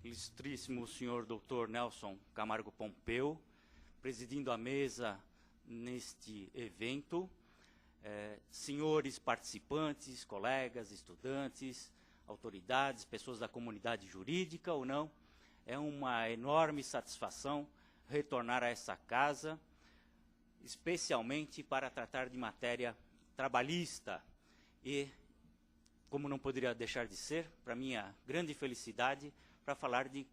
ilustríssimo senhor Dr. Nelson Camargo Pompeu, presidindo a mesa neste evento, senhores participantes, colegas, estudantes, autoridades, pessoas da comunidade jurídica ou não, é uma enorme satisfação retornar a essa casa, especialmente para tratar de matéria trabalhista e, como não poderia deixar de ser, para minha grande felicidade, para falar de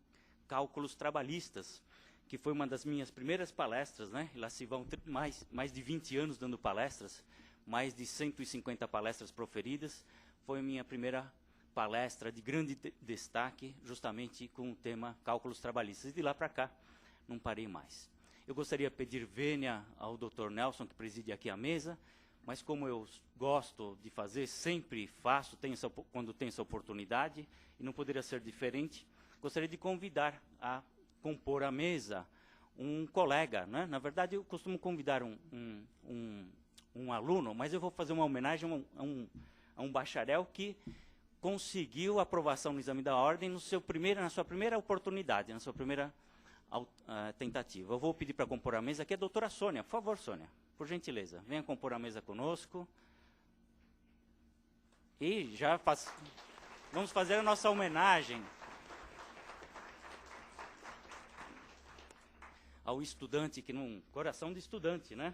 cálculos trabalhistas, que foi uma das minhas primeiras palestras, né? Lá se vão mais de 20 anos dando palestras, mais de 150 palestras proferidas. Foi a minha primeira palestra de grande destaque, justamente com o tema cálculos trabalhistas. E de lá para cá, não parei mais. Eu gostaria de pedir vênia ao Dr. Nelson, que preside aqui a mesa, mas como eu gosto de fazer, sempre faço, quando tenho essa oportunidade, e não poderia ser diferente, gostaria de convidar a compor a mesa um colega, né? Na verdade, eu costumo convidar um aluno, mas eu vou fazer uma homenagem a um bacharel que conseguiu aprovação no exame da ordem na sua primeira oportunidade, na sua primeira tentativa. Eu vou pedir para compor a mesa aqui a doutora Sônia. Por favor, Sônia, por gentileza, venha compor a mesa conosco. E vamos fazer a nossa homenagem ao estudante, coração de estudante, né?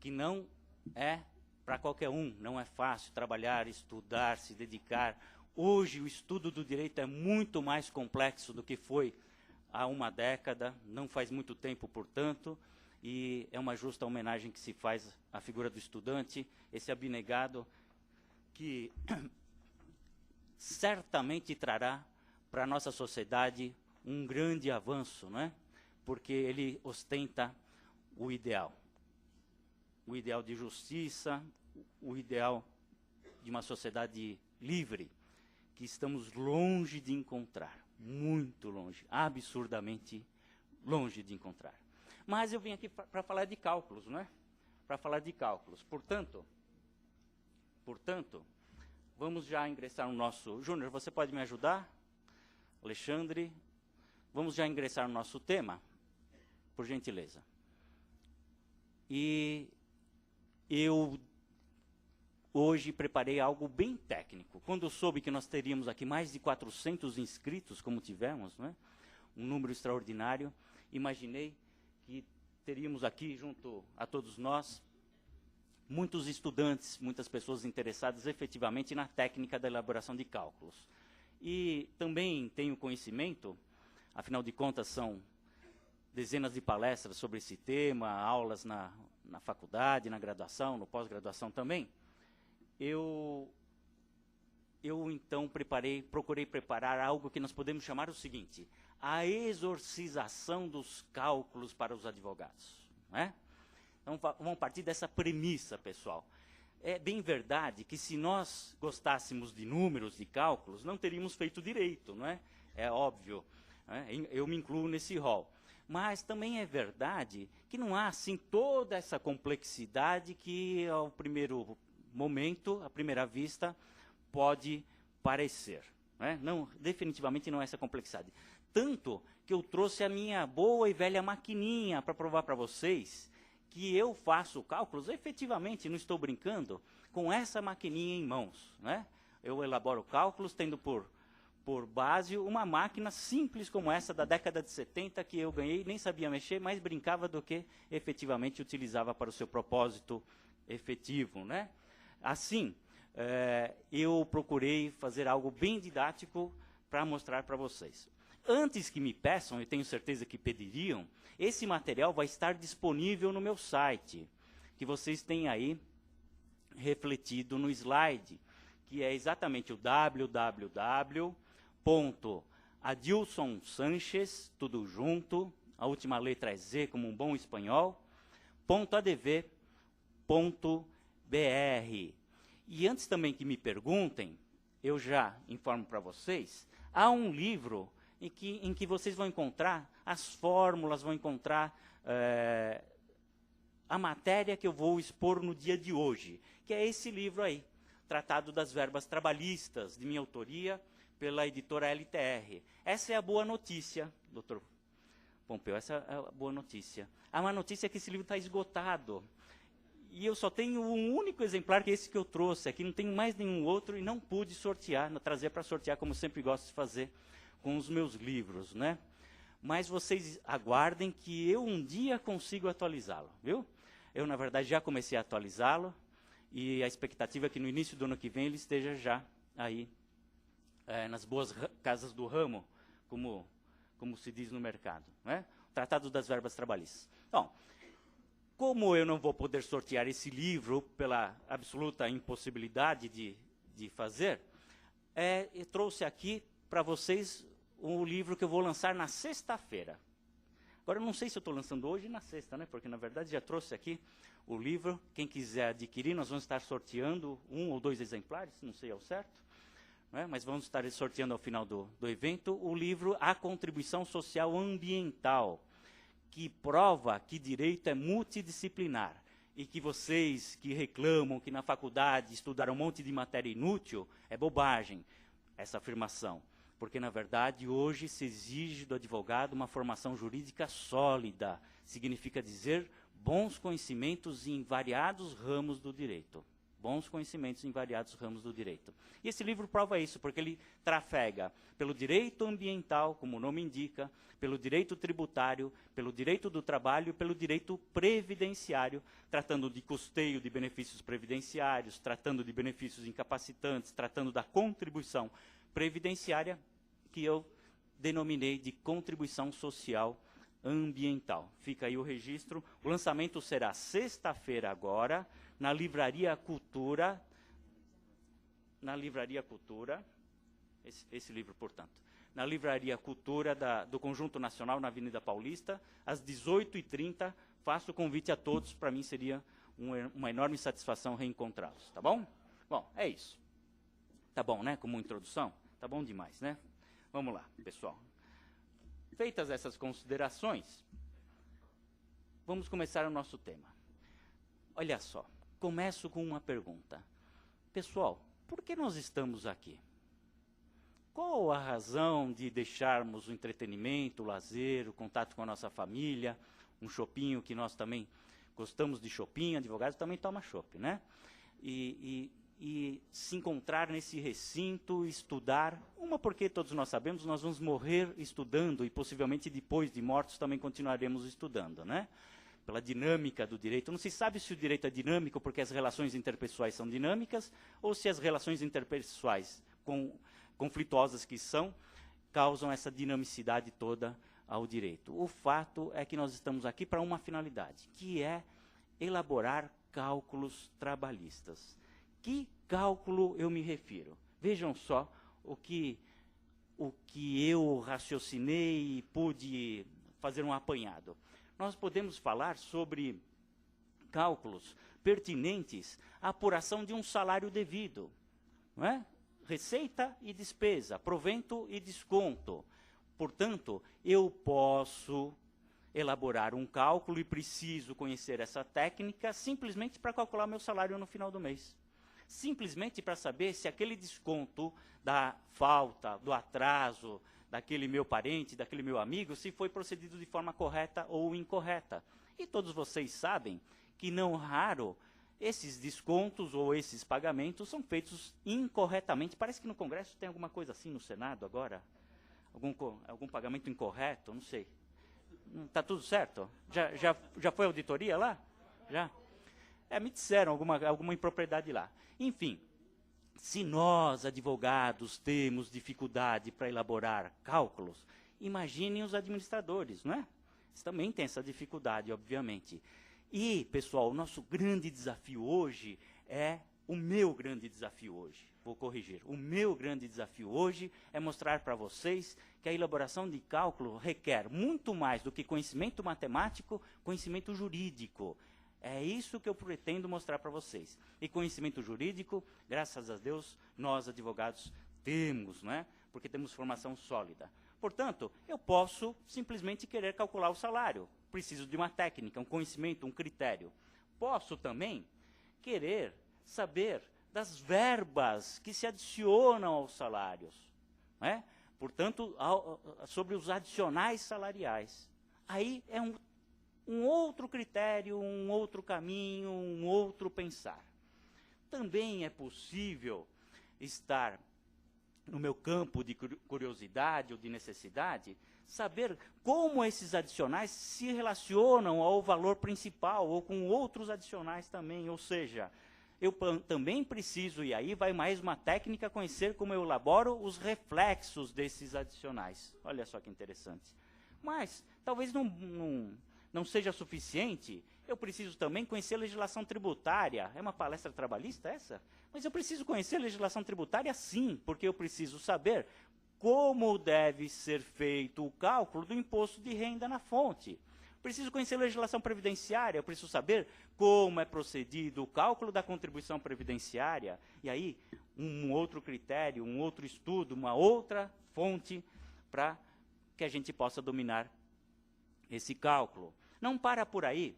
Que não é para qualquer um, não é fácil trabalhar, estudar, se dedicar. Hoje o estudo do direito é muito mais complexo do que foi há uma década, não faz muito tempo, portanto, e é uma justa homenagem que se faz à figura do estudante, esse abnegado que certamente trará para a nossa sociedade um grande avanço, não é? Porque ele ostenta o ideal de justiça, o ideal de uma sociedade livre, que estamos longe de encontrar, muito longe, absurdamente longe de encontrar. Mas eu vim aqui para falar de cálculos, não é? Para falar de cálculos. Portanto, vamos já ingressar no nosso... Júnior, você pode me ajudar? Alexandre, vamos já ingressar no nosso tema, por gentileza. E eu hoje preparei algo bem técnico. Quando eu soube que nós teríamos aqui mais de 400 inscritos, como tivemos, né? Um número extraordinário, imaginei que teríamos aqui, junto a todos nós, muitos estudantes, muitas pessoas interessadas efetivamente na técnica da elaboração de cálculos. E também tenho conhecimento, afinal de contas são dezenas de palestras sobre esse tema, aulas na faculdade, na graduação, no pós-graduação também. Eu então procurei preparar algo que nós podemos chamar o seguinte: a exorcização dos cálculos para os advogados, não é? Então vamos partir dessa premissa, pessoal. É bem verdade que se nós gostássemos de números, de cálculos, não teríamos feito direito, não é? É óbvio, né? Eu me incluo nesse rol. Mas também é verdade que não há assim toda essa complexidade que ao primeiro momento, à primeira vista, pode parecer, né? Não, definitivamente não é essa complexidade. Tanto que eu trouxe a minha boa e velha maquininha para provar para vocês que eu faço cálculos, efetivamente, não estou brincando, com essa maquininha em mãos, né? Eu elaboro cálculos tendo por base uma máquina simples como essa da década de 70 que eu ganhei, nem sabia mexer, mas brincava do que efetivamente utilizava para o seu propósito efetivo, né? Assim, eu procurei fazer algo bem didático para mostrar para vocês. Antes que me peçam, eu tenho certeza que pediriam, esse material vai estar disponível no meu site, que vocês têm aí refletido no slide, que é exatamente o www.adilsonsanchez, tudo junto, a última letra é Z, como um bom espanhol, .adv.br. E antes também que me perguntem, eu já informo para vocês, há um livro em que vocês vão encontrar as fórmulas, vão encontrar a matéria que eu vou expor no dia de hoje, que é esse livro aí, Tratado das Verbas Trabalhistas, de minha autoria, pela editora LTR. Essa é a boa notícia, doutor Pompeu, essa é a boa notícia. A má notícia é que esse livro está esgotado. E eu só tenho um único exemplar, que é esse que eu trouxe aqui, não tenho mais nenhum outro, e não pude sortear, trazer para sortear, como sempre gosto de fazer com os meus livros, né? Mas vocês aguardem que eu um dia consigo atualizá-lo, viu? Eu, na verdade, já comecei a atualizá-lo, e a expectativa é que no início do ano que vem ele esteja já aí, nas boas casas do ramo, como se diz no mercado, né? Tratado das verbas trabalhistas. Bom, como eu não vou poder sortear esse livro pela absoluta impossibilidade de fazer, eu trouxe aqui para vocês o livro que eu vou lançar na sexta-feira. Agora, eu não sei se eu estou lançando hoje na sexta, né? Porque, na verdade, já trouxe aqui o livro. Quem quiser adquirir, nós vamos estar sorteando 1 ou 2 exemplares, não sei ao certo, né? Mas vamos estar sorteando ao final do evento o livro A Contribuição Social Ambiental, que prova que direito é multidisciplinar e que vocês que reclamam que na faculdade estudaram um monte de matéria inútil, é bobagem essa afirmação. Porque, na verdade, hoje se exige do advogado uma formação jurídica sólida. Significa dizer bons conhecimentos em variados ramos do direito. Bons conhecimentos em variados ramos do direito. E esse livro prova isso, porque ele trafega pelo direito ambiental, como o nome indica, pelo direito tributário, pelo direito do trabalho e pelo direito previdenciário, tratando de custeio de benefícios previdenciários, tratando de benefícios incapacitantes, tratando da contribuição previdenciária, que eu denominei de contribuição social ambiental. Fica aí o registro. O lançamento será sexta-feira agora, na Livraria Cultura. Na Livraria Cultura, esse livro, portanto. Na Livraria Cultura do Conjunto Nacional, na Avenida Paulista, às 18h30. Faço o convite a todos, para mim seria uma enorme satisfação reencontrá-los, tá bom? Bom, é isso. Tá bom, né? Como introdução? Tá bom demais, né? Vamos lá, pessoal. Feitas essas considerações, vamos começar o nosso tema. Olha só, começo com uma pergunta. Pessoal, por que nós estamos aqui? Qual a razão de deixarmos o entretenimento, o lazer, o contato com a nossa família, um chopinho, que nós também gostamos de chopinho, advogados também tomam chopp, né? E se encontrar nesse recinto, estudar, porque todos nós sabemos, nós vamos morrer estudando e possivelmente depois de mortos também continuaremos estudando, né? Pela dinâmica do direito. Não se sabe se o direito é dinâmico porque as relações interpessoais são dinâmicas ou se as relações interpessoais conflituosas que são, causam essa dinamicidade toda ao direito. O fato é que nós estamos aqui para uma finalidade, que é elaborar cálculos trabalhistas. Que cálculo eu me refiro? Vejam só o que eu raciocinei e pude fazer um apanhado. Nós podemos falar sobre cálculos pertinentes à apuração de um salário devido, não é? Receita e despesa, provento e desconto. Portanto, eu posso elaborar um cálculo e preciso conhecer essa técnica simplesmente para calcular meu salário no final do mês. Simplesmente para saber se aquele desconto da falta, do atraso, daquele meu parente, daquele meu amigo, se foi procedido de forma correta ou incorreta. E todos vocês sabem que, não raro, esses descontos ou esses pagamentos são feitos incorretamente. Parece que no Congresso tem alguma coisa assim, no Senado agora. Algum pagamento incorreto, não sei. Está tudo certo? Já foi auditoria lá? Já? Me disseram alguma impropriedade lá. Enfim, se nós, advogados, temos dificuldade para elaborar cálculos, imaginem os administradores, não é? Eles também têm essa dificuldade, obviamente. E, pessoal, o nosso grande desafio hoje o meu grande desafio hoje. Vou corrigir. O meu grande desafio hoje é mostrar para vocês que a elaboração de cálculo requer muito mais do que conhecimento matemático, conhecimento jurídico. É isso que eu pretendo mostrar para vocês. E conhecimento jurídico, graças a Deus, nós, advogados, temos, não é? Porque temos formação sólida. Portanto, eu posso simplesmente querer calcular o salário. Preciso de uma técnica, um conhecimento, um critério. Posso também querer saber das verbas que se adicionam aos salários. não é? Portanto, sobre os adicionais salariais. Aí é um outro critério, um outro caminho, um outro pensar. Também é possível estar no meu campo de curiosidade ou de necessidade, saber como esses adicionais se relacionam ao valor principal ou com outros adicionais também, ou seja, eu também preciso, e aí vai mais uma técnica, conhecer como eu elaboro os reflexos desses adicionais. Olha só que interessante. Mas, talvez não seja suficiente, eu preciso também conhecer a legislação tributária. É uma palestra trabalhista essa? Mas eu preciso conhecer a legislação tributária sim, porque eu preciso saber como deve ser feito o cálculo do imposto de renda na fonte. Preciso conhecer a legislação previdenciária, eu preciso saber como é procedido o cálculo da contribuição previdenciária. E aí, um outro critério, um outro estudo, uma outra fonte para que a gente possa dominar esse cálculo. Não para por aí.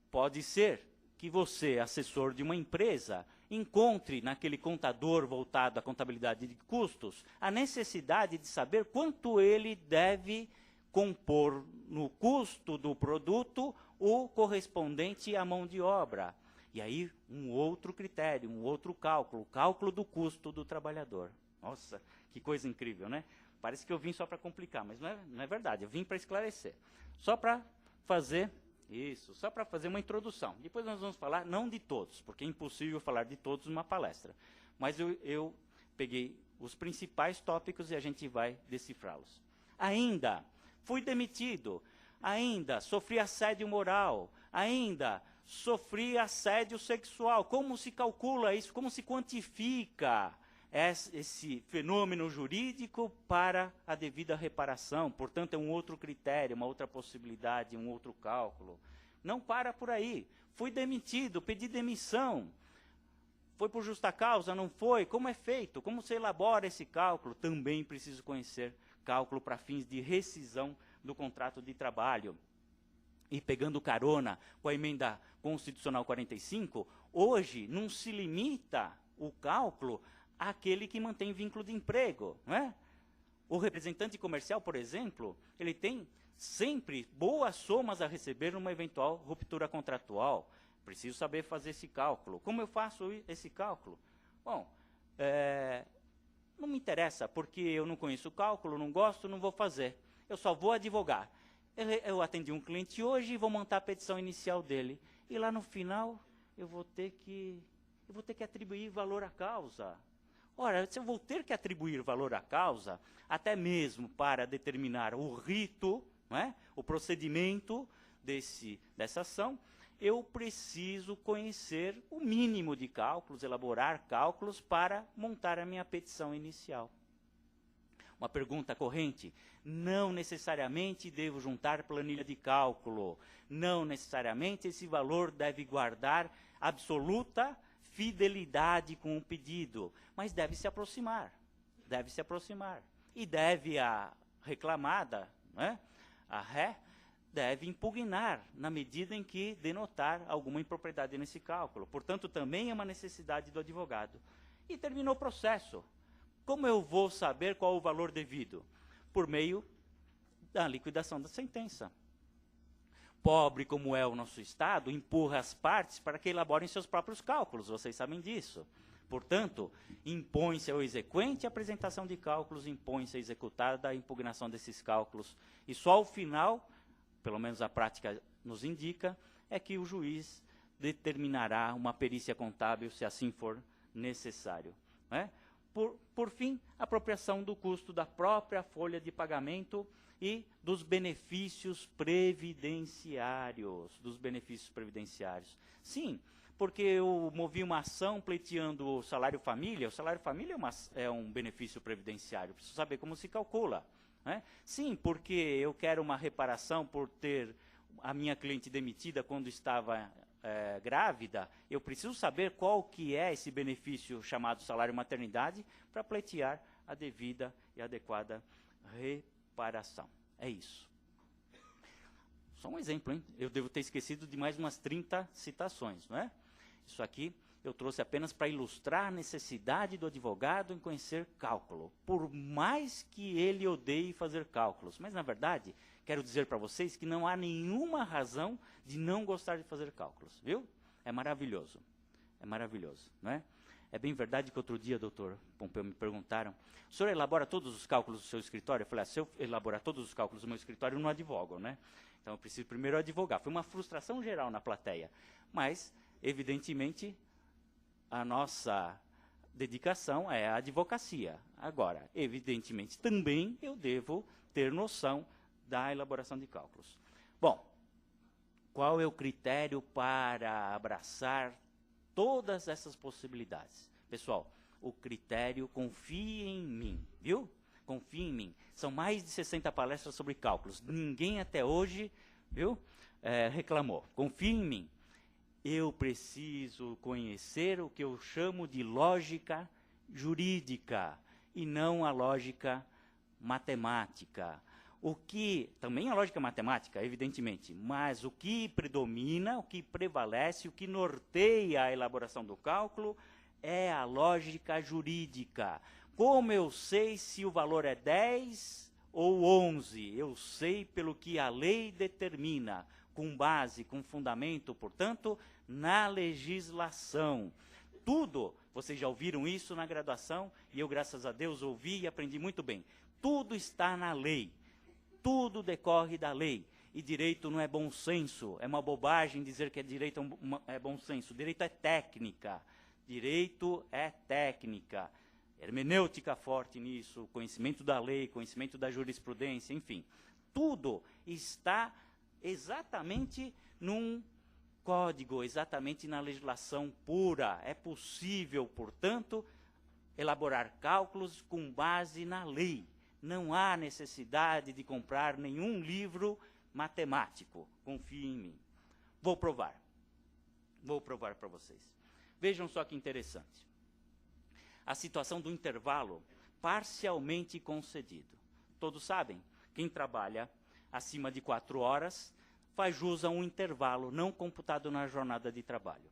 Pode ser que você, assessor de uma empresa, encontre naquele contador voltado à contabilidade de custos a necessidade de saber quanto ele deve compor no custo do produto o correspondente à mão de obra. E aí, um outro critério, um outro cálculo, o cálculo do custo do trabalhador. Nossa, que coisa incrível, né? Parece que eu vim só para complicar, mas não é verdade, eu vim para esclarecer. Só para fazer isso, só para fazer uma introdução. Depois nós vamos falar, não de todos, porque é impossível falar de todos numa palestra. Mas eu peguei os principais tópicos e a gente vai decifrá-los. Ainda fui demitido, ainda sofri assédio moral, ainda sofri assédio sexual. Como se calcula isso? Como se quantifica esse fenômeno jurídico para a devida reparação? Portanto, é um outro critério, uma outra possibilidade, um outro cálculo. Não para por aí. Fui demitido, pedi demissão. Foi por justa causa? Não foi? Como é feito? Como se elabora esse cálculo? Também preciso conhecer cálculo para fins de rescisão do contrato de trabalho. E pegando carona com a emenda constitucional 45, hoje não se limita o cálculo àquele que mantém vínculo de emprego, não é? O representante comercial, por exemplo, ele tem sempre boas somas a receber numa eventual ruptura contratual. Preciso saber fazer esse cálculo. Como eu faço esse cálculo? Bom, não me interessa, porque eu não conheço o cálculo, não gosto, não vou fazer. Eu só vou advogar. Eu atendi um cliente hoje e vou montar a petição inicial dele. E lá no final, eu vou ter que atribuir valor à causa. Ora, se eu vou ter que atribuir valor à causa, até mesmo para determinar o rito, não é? O procedimento dessa ação, eu preciso conhecer o mínimo de cálculos, elaborar cálculos para montar a minha petição inicial. Uma pergunta corrente: não necessariamente devo juntar planilha de cálculo, não necessariamente esse valor deve guardar absoluta fidelidade com o pedido, mas deve se aproximar. E deve a reclamada, né, a ré, deve impugnar na medida em que denotar alguma impropriedade nesse cálculo. Portanto, também é uma necessidade do advogado. E terminou o processo. Como eu vou saber qual o valor devido? Por meio da liquidação da sentença. Pobre como é o nosso Estado, empurra as partes para que elaborem seus próprios cálculos, vocês sabem disso. Portanto, impõe-se ao exequente a apresentação de cálculos, impõe-se a executada a impugnação desses cálculos. E só ao final, pelo menos a prática nos indica, é que o juiz determinará uma perícia contábil, se assim for necessário, né? Por fim, apropriação do custo da própria folha de pagamento e dos benefícios previdenciários. Sim, porque eu movi uma ação pleiteando o salário família. O salário família é um benefício previdenciário. Preciso saber como se calcula, né? Sim, porque eu quero uma reparação por ter a minha cliente demitida quando estava grávida, eu preciso saber qual que é esse benefício chamado salário maternidade para pleitear a devida e adequada reparação. É isso. Só um exemplo, hein? Eu devo ter esquecido de mais umas 30 citações, não é? Isso aqui eu trouxe apenas para ilustrar a necessidade do advogado em conhecer cálculo, por mais que ele odeie fazer cálculos. Mas, na verdade, quero dizer para vocês que não há nenhuma razão de não gostar de fazer cálculos, viu? É maravilhoso, não é? É bem verdade que outro dia, doutor Pompeu, me perguntaram, o senhor elabora todos os cálculos do seu escritório? Eu falei, se eu elaborar todos os cálculos do meu escritório, eu não advogo, né? Então, eu preciso primeiro advogar. Foi uma frustração geral na plateia, mas, evidentemente, a nossa dedicação é a advocacia. Agora, evidentemente, também eu devo ter noção da elaboração de cálculos. Bom, qual é o critério para abraçar todas essas possibilidades? Pessoal, o critério confie em mim, viu? Confie em mim. São mais de 60 palestras sobre cálculos. Ninguém até hoje, viu, reclamou. Confie em mim. Eu preciso conhecer o que eu chamo de lógica jurídica e não a lógica matemática. O que, também a lógica matemática, evidentemente, mas o que predomina, o que prevalece, o que norteia a elaboração do cálculo é a lógica jurídica. Como eu sei se o valor é 10 ou 11? Eu sei pelo que a lei determina, com base, com fundamento, portanto, na legislação. Tudo, vocês já ouviram isso na graduação, e eu, graças a Deus, ouvi e aprendi muito bem. Tudo está na lei. Tudo decorre da lei. E direito não é bom senso. É uma bobagem dizer que direito é bom senso. Direito é técnica. Direito é técnica. Hermenêutica forte nisso, conhecimento da lei, conhecimento da jurisprudência, enfim. Tudo está exatamente num código, exatamente na legislação pura. É possível, portanto, elaborar cálculos com base na lei. Não há necessidade de comprar nenhum livro matemático. Confie em mim. Vou provar. Vou provar para vocês. Vejam só que interessante. A situação do intervalo parcialmente concedido. Todos sabem, quem trabalha acima de 4 horas faz jus a um intervalo não computado na jornada de trabalho.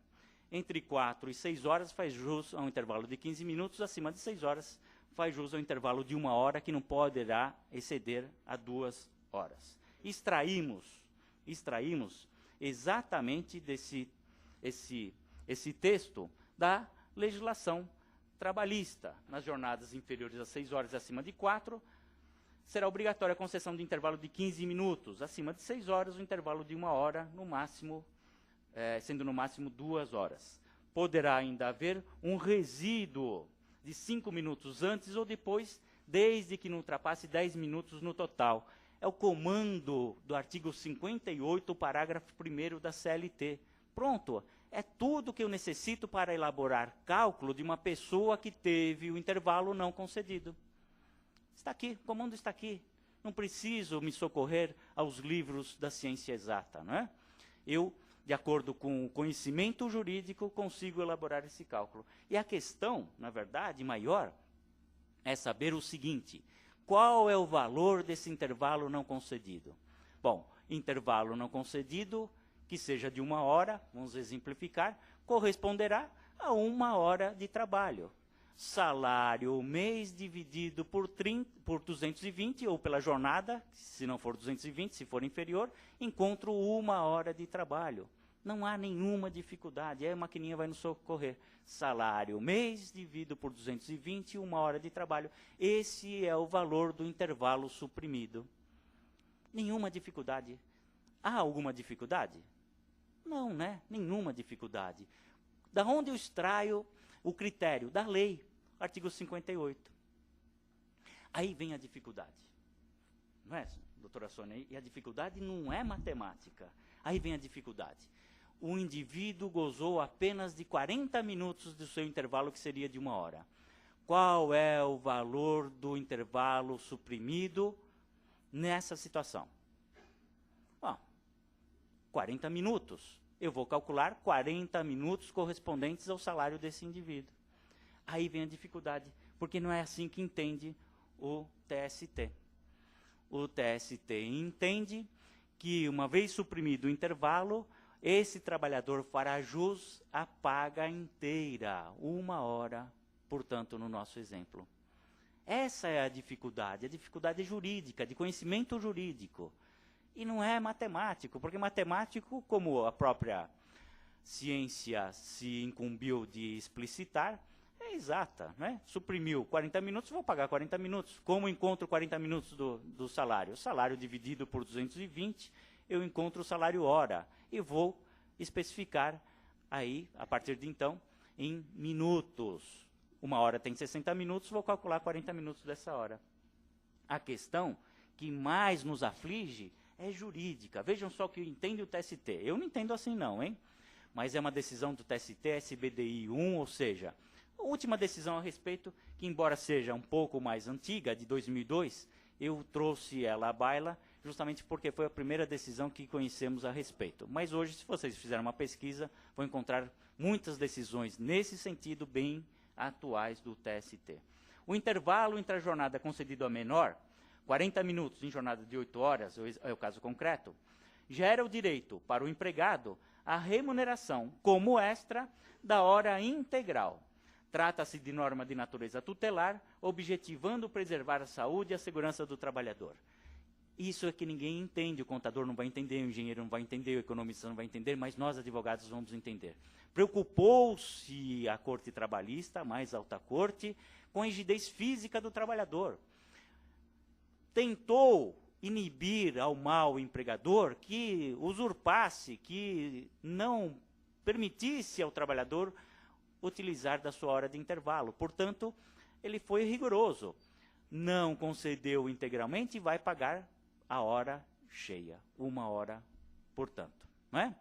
Entre 4 e 6 horas faz jus a um intervalo de 15 minutos, acima de 6 horas faz jus ao intervalo de 1 hora, que não poderá exceder a 2 horas. Extraímos exatamente esse texto da legislação trabalhista. Nas jornadas inferiores a 6 horas e acima de 4, será obrigatória a concessão de intervalo de 15 minutos. Acima de 6 horas, o intervalo de 1 hora, no máximo, sendo no máximo 2 horas. Poderá ainda haver um resíduo de 5 minutos antes ou depois, desde que não ultrapasse 10 minutos no total. É o comando do artigo 58, parágrafo 1º da CLT. Pronto, é tudo que eu necessito para elaborar cálculo de uma pessoa que teve o intervalo não concedido. Está aqui, o comando está aqui. Não preciso me socorrer aos livros da ciência exata, não é? Eu, de acordo com o conhecimento jurídico, consigo elaborar esse cálculo. E a questão, na verdade, maior, é saber o seguinte: qual é o valor desse intervalo não concedido? Bom, intervalo não concedido, que seja de 1 hora, vamos exemplificar, corresponderá a 1 hora de trabalho. Salário mês dividido por 220, ou pela jornada, se não for 220, se for inferior, encontro 1 hora de trabalho. Não há nenhuma dificuldade, aí a maquininha vai nos socorrer. Salário mês dividido por 220, 1 hora de trabalho. Esse é o valor do intervalo suprimido. Nenhuma dificuldade. Há alguma dificuldade? Não, né? Nenhuma dificuldade. Da onde eu extraio o critério? Da lei, artigo 58. Aí vem a dificuldade. Não é, doutora Sônia? E a dificuldade não é matemática. Aí vem a dificuldade. O indivíduo gozou apenas de 40 minutos do seu intervalo, que seria de 1 hora. Qual é o valor do intervalo suprimido nessa situação? Bom, 40 minutos. Eu vou calcular 40 minutos correspondentes ao salário desse indivíduo. Aí vem a dificuldade, porque não é assim que entende o TST. O TST entende que, uma vez suprimido o intervalo, esse trabalhador fará jus à paga inteira, 1 hora, portanto, no nosso exemplo. Essa é a dificuldade jurídica, de conhecimento jurídico. E não é matemático, porque matemático, como a própria ciência se incumbiu de explicitar, é exata, né? Suprimiu 40 minutos, vou pagar 40 minutos. Como encontro 40 minutos do salário? O salário dividido por 220, eu encontro o salário hora. E vou especificar aí, a partir de então, em minutos. 1 hora tem 60 minutos, vou calcular 40 minutos dessa hora. A questão que mais nos aflige é jurídica. Vejam só o que entende o TST. Eu não entendo assim não, hein? Mas é uma decisão do TST, SBDI 1, ou seja, a última decisão a respeito, que embora seja um pouco mais antiga, de 2002, eu trouxe ela à baila, justamente porque foi a primeira decisão que conhecemos a respeito. Mas hoje, se vocês fizerem uma pesquisa, vão encontrar muitas decisões nesse sentido bem atuais do TST. O intervalo entre a jornada concedido a menor, 40 minutos em jornada de 8 horas, é o caso concreto, gera o direito para o empregado à remuneração como extra da hora integral. Trata-se de norma de natureza tutelar, objetivando preservar a saúde e a segurança do trabalhador. Isso é que ninguém entende, o contador não vai entender, o engenheiro não vai entender, o economista não vai entender, mas nós, advogados, vamos entender. Preocupou-se a Corte Trabalhista, a mais alta corte, com a rigidez física do trabalhador. Tentou inibir ao mau empregador que usurpasse, que não permitisse ao trabalhador utilizar da sua hora de intervalo. Portanto, ele foi rigoroso. Não concedeu integralmente e vai pagar a hora cheia. 1 hora, portanto. Não é?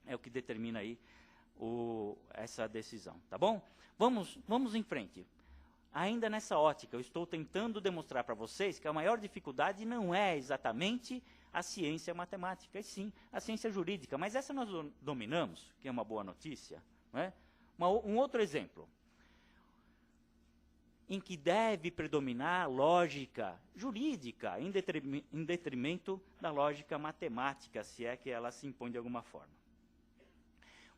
É o que determina aí essa decisão. Tá bom? Vamos em frente. Ainda nessa ótica, eu estou tentando demonstrar para vocês que a maior dificuldade não é exatamente a ciência matemática, e sim a ciência jurídica. Mas essa nós dominamos, que é uma boa notícia. Não é? Um outro exemplo, em que deve predominar a lógica jurídica, em detrimento da lógica matemática, se é que ela se impõe de alguma forma.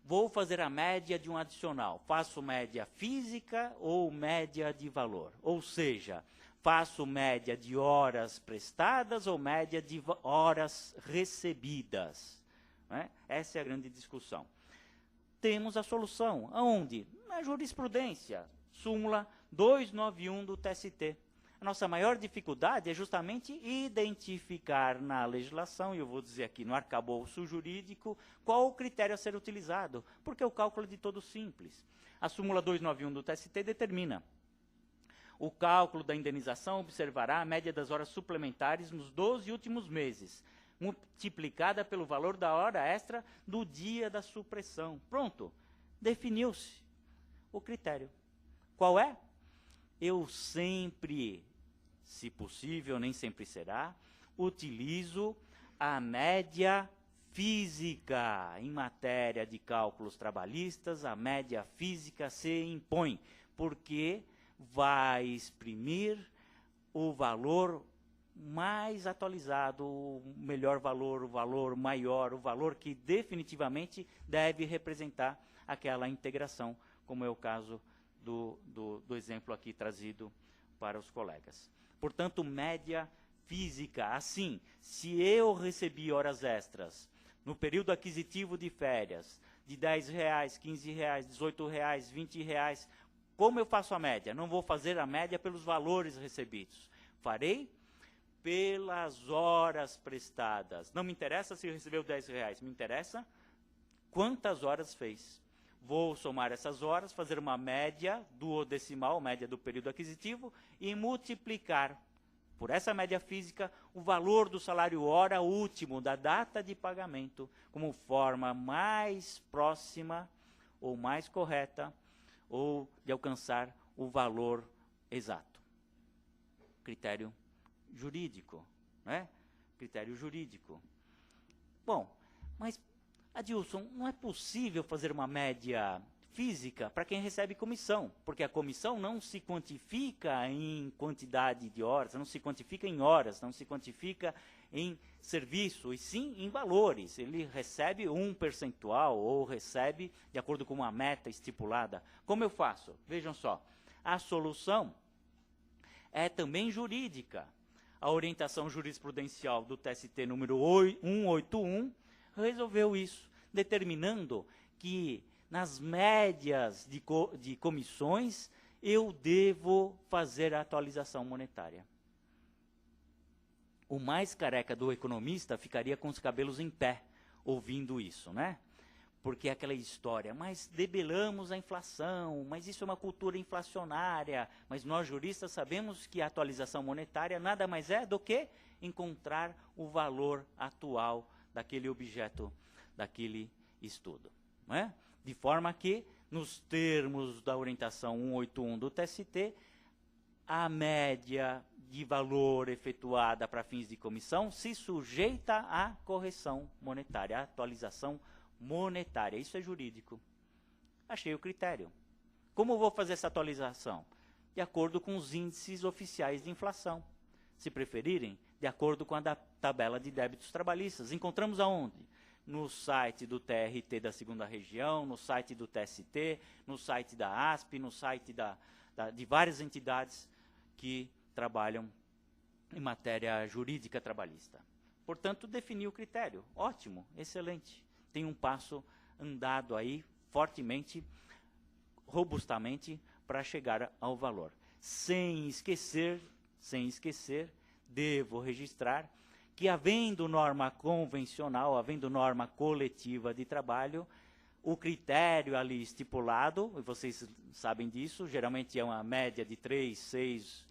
Vou fazer a média de um adicional. Faço média física ou média de valor? Ou seja, faço média de horas prestadas ou média de horas recebidas? Né? Essa é a grande discussão. Temos a solução. Aonde? Na jurisprudência. Súmula 291 do TST. A nossa maior dificuldade é justamente identificar na legislação, e eu vou dizer aqui no arcabouço jurídico, qual o critério a ser utilizado, porque o cálculo é de todo simples. A súmula 291 do TST determina: o cálculo da indenização observará a média das horas suplementares nos 12 últimos meses, multiplicada pelo valor da hora extra do dia da supressão. Pronto, definiu-se o critério. Qual é? Eu sempre, se possível, nem sempre será, utilizo a média física. Em matéria de cálculos trabalhistas, a média física se impõe, porque vai exprimir o valor mais atualizado, o melhor valor, o valor maior, o valor que definitivamente deve representar aquela integração, como é o caso do exemplo aqui trazido para os colegas. Portanto, média física. Assim, se eu recebi horas extras no período aquisitivo de férias, de R$10, R$15, R$18, R$20, como eu faço a média? Não vou fazer a média pelos valores recebidos. Farei pelas horas prestadas. Não me interessa se recebeu R$10, me interessa quantas horas fez. Vou somar essas horas, fazer uma média duodecimal, média do período aquisitivo, e multiplicar por essa média física o valor do salário hora último da data de pagamento, como forma mais próxima ou mais correta ou de alcançar o valor exato. Critério jurídico, né? Critério jurídico. Bom, mas Adilson, não é possível fazer uma média física para quem recebe comissão, porque a comissão não se quantifica em quantidade de horas, não se quantifica em horas, não se quantifica em serviço, e sim em valores. Ele recebe um percentual ou recebe de acordo com uma meta estipulada. Como eu faço? Vejam só, a solução é também jurídica. A orientação jurisprudencial do TST número 181 resolveu isso, determinando que nas médias de comissões eu devo fazer a atualização monetária. O mais careca do economista ficaria com os cabelos em pé ouvindo isso, né? Porque é aquela história, mas debelamos a inflação, mas isso é uma cultura inflacionária, mas nós juristas sabemos que a atualização monetária nada mais é do que encontrar o valor atual daquele objeto, daquele estudo, não é? De forma que, nos termos da orientação 181 do TST, a média de valor efetuada para fins de comissão se sujeita à correção monetária, à atualização monetária. Isso é jurídico. Achei o critério. Como vou fazer essa atualização? De acordo com os índices oficiais de inflação. Se preferirem, de acordo com a tabela de débitos trabalhistas. Encontramos aonde? No site do TRT da 2ª Região, no site do TST, no site da ASP, no site de várias entidades que trabalham em matéria jurídica trabalhista. Portanto, defini o critério. Ótimo, excelente. Tem um passo andado aí, fortemente, robustamente, para chegar ao valor. Sem esquecer, devo registrar que, havendo norma convencional, havendo norma coletiva de trabalho, o critério ali estipulado, e vocês sabem disso, geralmente é uma média de 3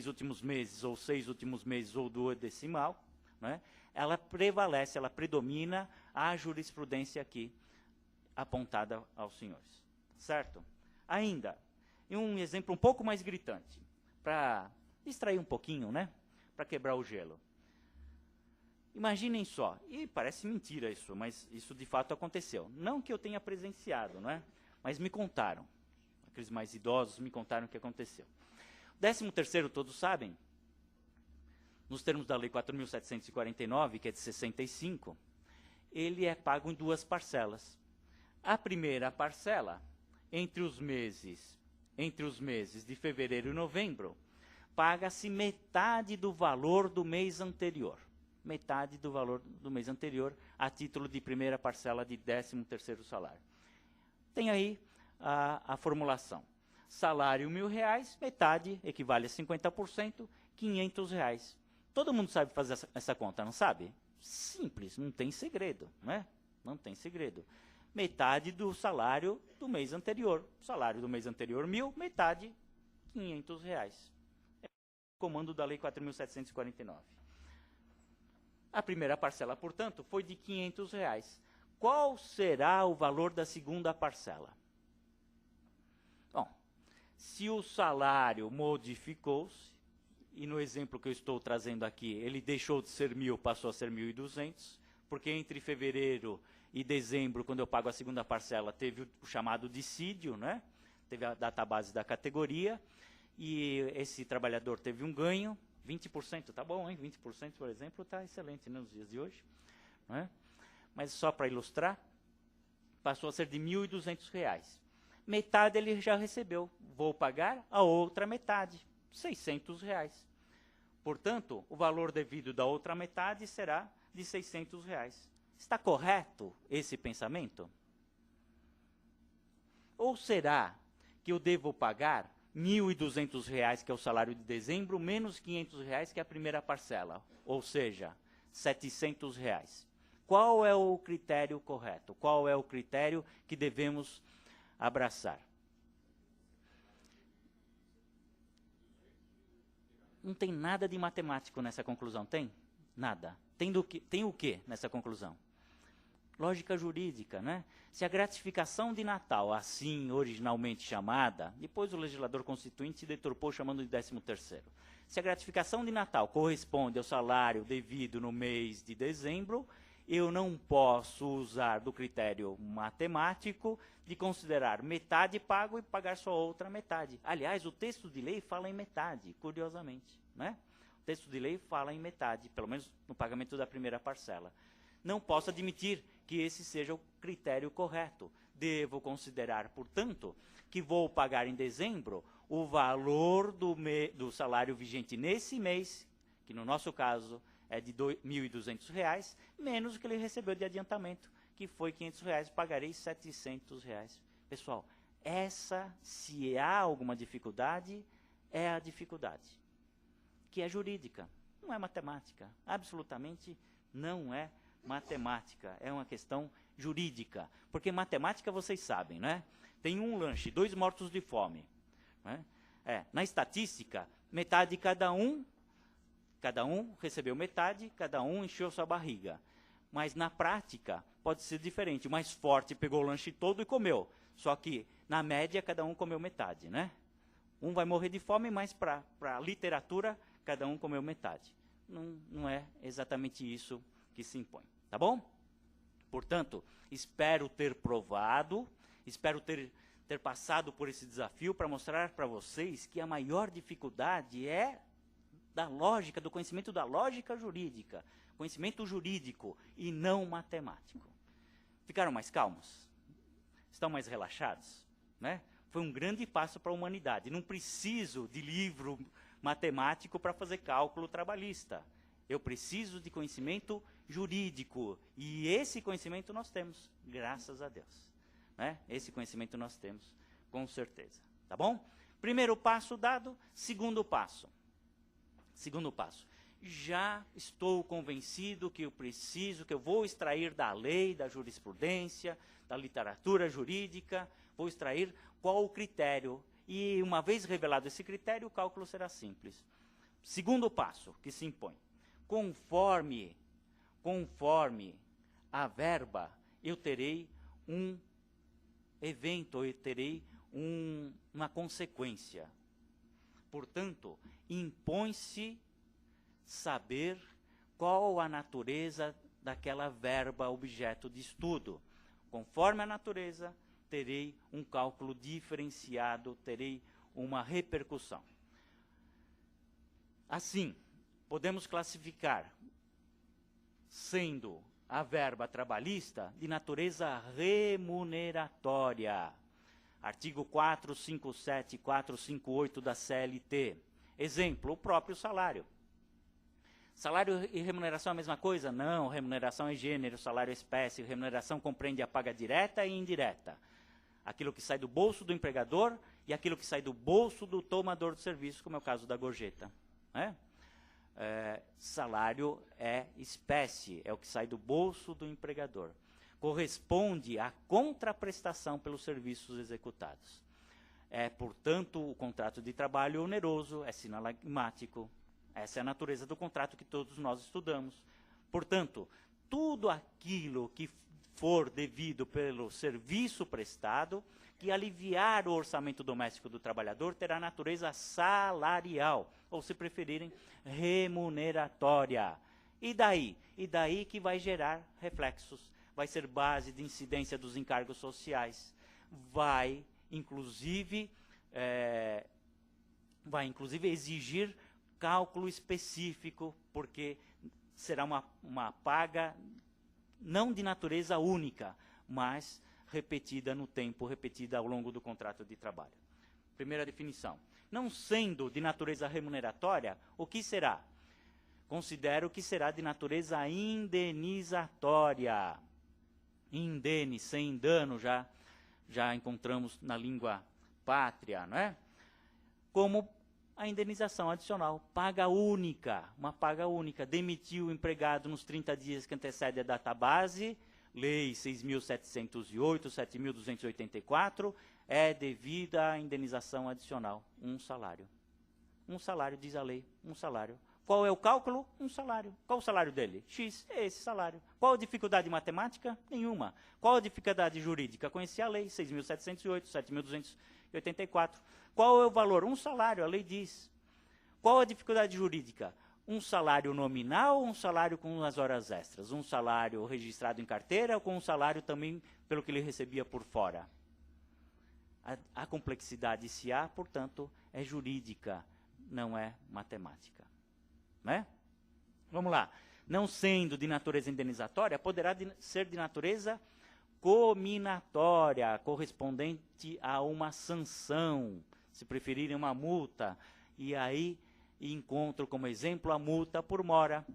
últimos meses, ou 6 últimos meses, ou duodecimal, né? Ela prevalece, ela predomina a jurisprudência aqui apontada aos senhores. Certo? Ainda, e um exemplo um pouco mais gritante, para distrair um pouquinho, né? Para quebrar o gelo. Imaginem só, e parece mentira isso, mas isso de fato aconteceu. Não que eu tenha presenciado, não é? Mas me contaram. Aqueles mais idosos me contaram o que aconteceu. 13º, todos sabem, nos termos da Lei 4.749, que é de 65, ele é pago em 2 parcelas. A primeira parcela, entre os meses de fevereiro e novembro, paga-se metade do valor do mês anterior. Metade do valor do mês anterior, a título de primeira parcela de 13º salário. Tem aí a formulação. Salário R$1.000, metade equivale a 50%, R$500. Todo mundo sabe fazer essa conta, não sabe? Simples, não tem segredo, né? Não tem segredo. Metade do salário do mês anterior. Salário do mês anterior, 1.000, metade, R$500. É o comando da Lei 4.749. A primeira parcela, portanto, foi de R$500. Qual será o valor da segunda parcela? Bom, se o salário modificou-se, e no exemplo que eu estou trazendo aqui, ele deixou de ser 1.000, passou a ser 1.200, porque entre fevereiro e dezembro, quando eu pago a segunda parcela, teve o chamado dissídio, né? Teve a database da categoria, e esse trabalhador teve um ganho, 20%, tá bom, hein? 20%, por exemplo, está excelente, né, nos dias de hoje. Né? Mas só para ilustrar, passou a ser de R$1.200. Metade ele já recebeu, vou pagar a outra metade, R$600. Portanto, o valor devido da outra metade será de R$600. Está correto esse pensamento? Ou será que eu devo pagar R$1.200, que é o salário de dezembro, menos R$500, que é a primeira parcela, ou seja, R$700? Qual é o critério correto? Qual é o critério que devemos abraçar? Não tem nada de matemático nessa conclusão, tem? Nada. Tem o que nessa conclusão? Lógica jurídica, né? Se a gratificação de Natal, assim originalmente chamada, depois o legislador constituinte deturpou chamando de 13º. Se a gratificação de Natal corresponde ao salário devido no mês de dezembro, eu não posso usar do critério matemático de considerar metade pago e pagar só outra metade. Aliás, o texto de lei fala em metade, curiosamente, né? O texto de lei fala em metade, pelo menos no pagamento da primeira parcela. Não posso admitir que esse seja o critério correto. Devo considerar, portanto, que vou pagar em dezembro o valor do salário vigente nesse mês, que no nosso caso é de R$ 1.200, menos o que ele recebeu de adiantamento, que foi R$ 500, pagarei R$ 700. Pessoal, essa, se há alguma dificuldade, é a dificuldade, que é jurídica, não é matemática, absolutamente não é matemática, é uma questão jurídica, porque matemática vocês sabem, né? Tem um lanche, 2 mortos de fome, né? Na estatística, metade cada um recebeu metade, cada um encheu sua barriga. Mas na prática pode ser diferente. O mais forte pegou o lanche todo e comeu. Só que, na média, cada um comeu metade, né? Um vai morrer de fome, mas para a literatura, cada um comeu metade. Não é exatamente isso que se impõe, tá bom? Portanto, espero ter provado, espero ter passado por esse desafio para mostrar para vocês que a maior dificuldade é da lógica, do conhecimento da lógica jurídica, conhecimento jurídico e não matemático. Ficaram mais calmos? Estão mais relaxados? Né? Foi um grande passo para a humanidade. Não preciso de livro matemático para fazer cálculo trabalhista. Eu preciso de conhecimento jurídico. E esse conhecimento nós temos, graças a Deus. Né? Esse conhecimento nós temos, com certeza. Tá bom? Primeiro passo dado, segundo passo. Segundo passo, já estou convencido que eu vou extrair da lei, da jurisprudência, da literatura jurídica, vou extrair qual o critério. E uma vez revelado esse critério, o cálculo será simples. Segundo passo que se impõe, conforme a verba, eu terei um evento, eu terei uma consequência. Portanto, impõe-se saber qual a natureza daquela verba objeto de estudo. Conforme a natureza, terei um cálculo diferenciado, terei uma repercussão. Assim, podemos classificar, sendo a verba trabalhista de natureza remuneratória. Artigo 457 e 458 da CLT. Exemplo, o próprio salário. Salário e remuneração é a mesma coisa? Não, remuneração é gênero, salário é espécie, remuneração compreende a paga direta e indireta. Aquilo que sai do bolso do empregador e aquilo que sai do bolso do tomador de serviço, como é o caso da gorjeta. Né? Salário é espécie, é o que sai do bolso do empregador. Corresponde à contraprestação pelos serviços executados. Portanto, o contrato de trabalho oneroso é sinalagmático. Essa é a natureza do contrato que todos nós estudamos. Portanto, tudo aquilo que for devido pelo serviço prestado, que aliviar o orçamento doméstico do trabalhador, terá natureza salarial, ou se preferirem, remuneratória. E daí? E daí que vai gerar reflexos. Vai ser base de incidência dos encargos sociais, vai inclusive exigir cálculo específico, porque será uma paga não de natureza única, mas repetida no tempo, repetida ao longo do contrato de trabalho. Primeira definição. Não sendo de natureza remuneratória, o que será? Considero que será de natureza indenizatória. Indene, sem dano, já encontramos na língua pátria, não é? Como a indenização adicional, paga única, uma paga única. Demitiu o empregado nos 30 dias que antecede a data base, Lei 6.708, 7.284, é devida à indenização adicional, um salário. Um salário, diz a lei, um salário. Qual é o cálculo? Um salário. Qual o salário dele? X, é esse salário. Qual a dificuldade matemática? Nenhuma. Qual a dificuldade jurídica? Conheci a lei, 6.708, 7.284. Qual é o valor? Um salário, a lei diz. Qual a dificuldade jurídica? Um salário nominal ou um salário com as horas extras? Um salário registrado em carteira ou com um salário também pelo que ele recebia por fora? A complexidade, se há, portanto, é jurídica, não é matemática. Né? Vamos lá. Não sendo de natureza indenizatória, poderá ser de natureza cominatória, correspondente a uma sanção, se preferirem uma multa. E aí encontro como exemplo a multa por mora.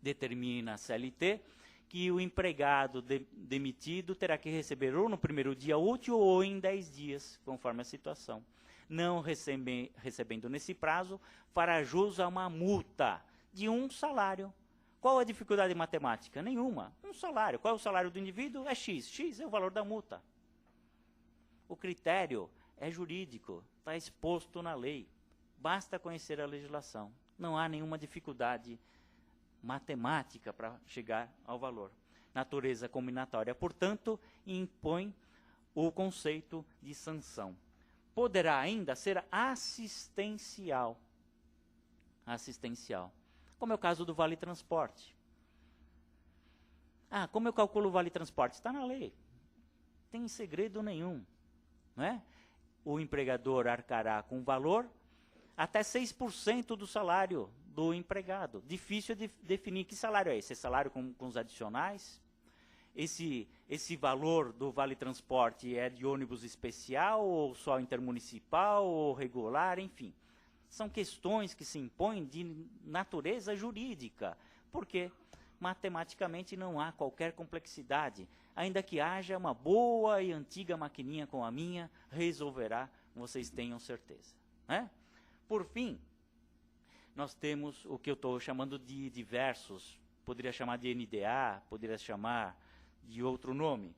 Determina a CLT que o empregado demitido terá que receber ou no primeiro dia útil ou em 10 dias, conforme a situação. Não recebendo nesse prazo, fará jus a uma multa de um salário. Qual a dificuldade matemática? Nenhuma. Um salário. Qual é o salário do indivíduo? É X. X é o valor da multa. O critério é jurídico, está exposto na lei. Basta conhecer a legislação. Não há nenhuma dificuldade matemática para chegar ao valor. Natureza combinatória, portanto, impõe o conceito de sanção. Poderá ainda ser assistencial. Assistencial. Como é o caso do Vale Transporte. Como eu calculo o Vale Transporte? Está na lei. Tem segredo nenhum. Não é? O empregador arcará com o valor até 6% do salário do empregado. Difícil de definir que salário é esse. É salário com os adicionais? Esse valor do Vale Transporte é de ônibus especial, ou só intermunicipal, ou regular, enfim. São questões que se impõem de natureza jurídica, porque matematicamente não há qualquer complexidade. Ainda que haja uma boa e antiga maquininha como a minha, resolverá, vocês tenham certeza. Né? Por fim, nós temos o que eu estou chamando de diversos, poderia chamar de NDA, poderia chamar de outro nome,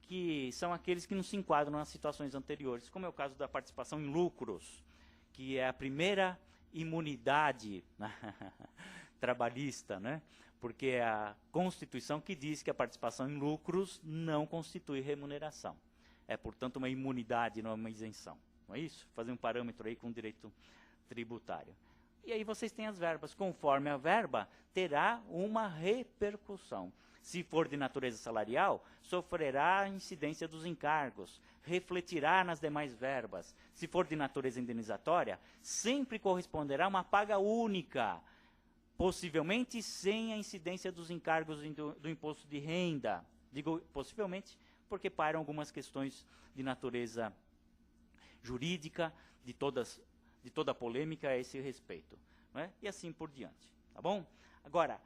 que são aqueles que não se enquadram nas situações anteriores, como é o caso da participação em lucros, que é a primeira imunidade trabalhista, né? Porque é a Constituição que diz que a participação em lucros não constitui remuneração. É, portanto, uma imunidade, não é uma isenção. Não é isso? Fazer um parâmetro aí com o direito tributário. E aí vocês têm as verbas. Conforme a verba, terá uma repercussão. Se for de natureza salarial, sofrerá a incidência dos encargos, refletirá nas demais verbas. Se for de natureza indenizatória, sempre corresponderá a uma paga única, possivelmente sem a incidência dos encargos do imposto de renda. Digo possivelmente porque pairam algumas questões de natureza jurídica, de toda polêmica a esse respeito. Não é? E assim por diante. Tá bom? Agora,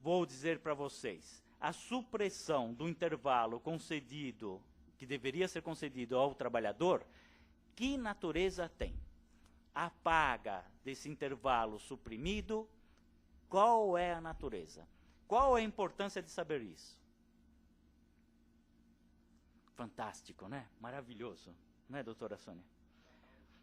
vou dizer para vocês, a supressão do intervalo concedido, que deveria ser concedido ao trabalhador, que natureza tem? A paga desse intervalo suprimido, qual é a natureza? Qual é a importância de saber isso? Fantástico, né? Maravilhoso, não é, doutora Sônia?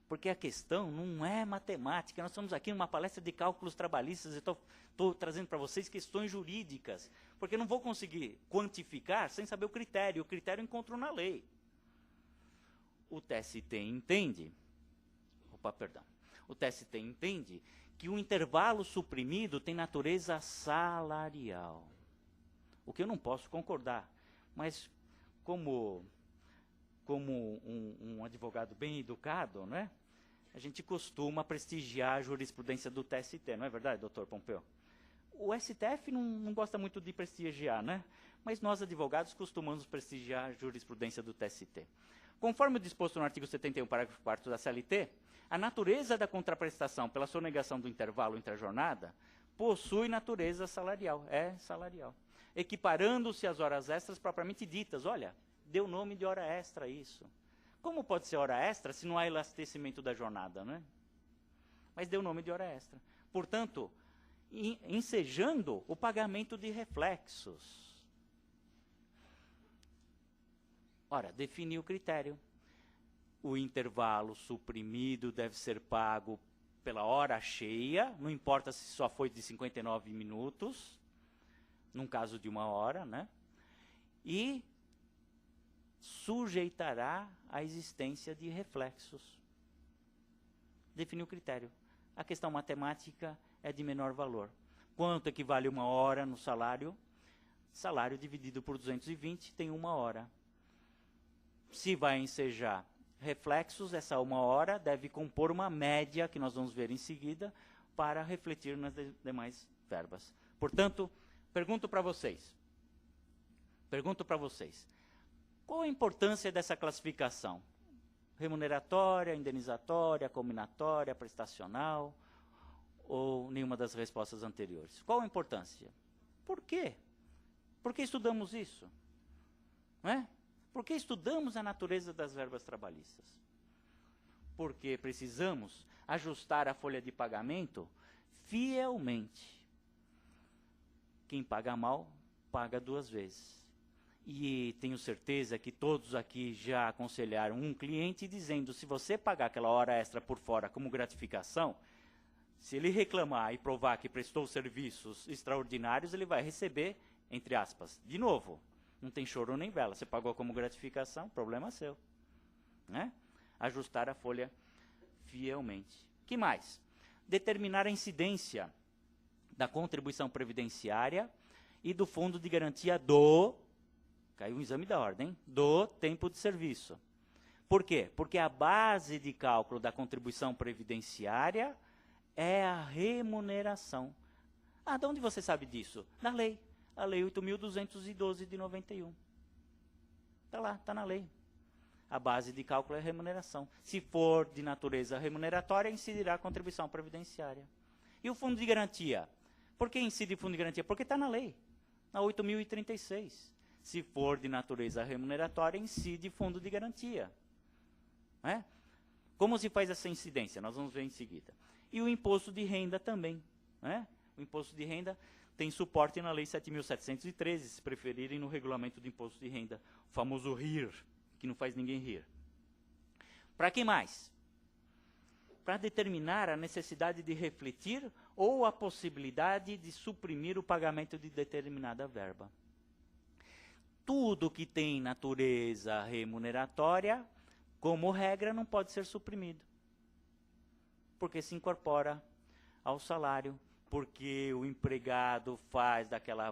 Porque a questão não é matemática, nós estamos aqui numa palestra de cálculos trabalhistas, eu estou trazendo para vocês questões jurídicas, porque eu não vou conseguir quantificar sem saber o critério eu encontro na lei. O TST entende, o TST entende que o intervalo suprimido tem natureza salarial, o que eu não posso concordar, mas como um advogado bem educado, né? A gente costuma prestigiar a jurisprudência do TST, não é verdade, doutor Pompeu? O STF não gosta muito de prestigiar, né? Mas nós, advogados, costumamos prestigiar a jurisprudência do TST. Conforme o disposto no artigo 71, parágrafo 4º da CLT, a natureza da contraprestação pela sonegação do intervalo entre a jornada possui natureza salarial, é salarial, equiparando-se às horas extras propriamente ditas. Olha, deu nome de hora extra isso. Como pode ser hora extra se não há elastecimento da jornada, né? Mas deu nome de hora extra. Portanto, ensejando o pagamento de reflexos. Ora, defini o critério. O intervalo suprimido deve ser pago pela hora cheia, não importa se só foi de 59 minutos, num caso de 1 hora, né? E sujeitará à existência de reflexos. Definiu o critério. A questão matemática é de menor valor. Quanto equivale 1 hora no salário? Salário dividido por 220 tem 1 hora. Se vai ensejar reflexos, essa 1 hora deve compor uma média, que nós vamos ver em seguida, para refletir nas demais verbas. Portanto, pergunto para vocês, qual a importância dessa classificação? Remuneratória, indenizatória, combinatória, prestacional, ou nenhuma das respostas anteriores? Qual a importância? Por quê? Por que estudamos isso? Não é? Por que estudamos a natureza das verbas trabalhistas? Porque precisamos ajustar a folha de pagamento fielmente. Quem paga mal, paga 2 vezes. E tenho certeza que todos aqui já aconselharam um cliente dizendo, se você pagar aquela hora extra por fora como gratificação, se ele reclamar e provar que prestou serviços extraordinários, ele vai receber, entre aspas, de novo. Não tem choro nem vela. Você pagou como gratificação, problema seu. Né? Ajustar a folha fielmente. Que mais? Determinar a incidência da contribuição previdenciária e do fundo de garantia do... Caiu um exame da ordem, do tempo de serviço. Por quê? Porque a base de cálculo da contribuição previdenciária é a remuneração. Ah, de onde você sabe disso? Da lei. A lei 8.212 de 91. Está lá, está na lei. A base de cálculo é a remuneração. Se for de natureza remuneratória, incidirá a contribuição previdenciária. E o fundo de garantia? Por que incide o fundo de garantia? Porque está na lei, na 8.036. Se for de natureza remuneratória, incide fundo de garantia. Não é? Como se faz essa incidência? Nós vamos ver em seguida. E o imposto de renda também. Não é? O imposto de renda tem suporte na Lei 7.713, se preferirem, no regulamento do imposto de renda, o famoso RIR, que não faz ninguém rir. Para que mais? Para determinar a necessidade de refletir ou a possibilidade de suprimir o pagamento de determinada verba. Tudo que tem natureza remuneratória, como regra, não pode ser suprimido. Porque se incorpora ao salário, porque o empregado faz daquela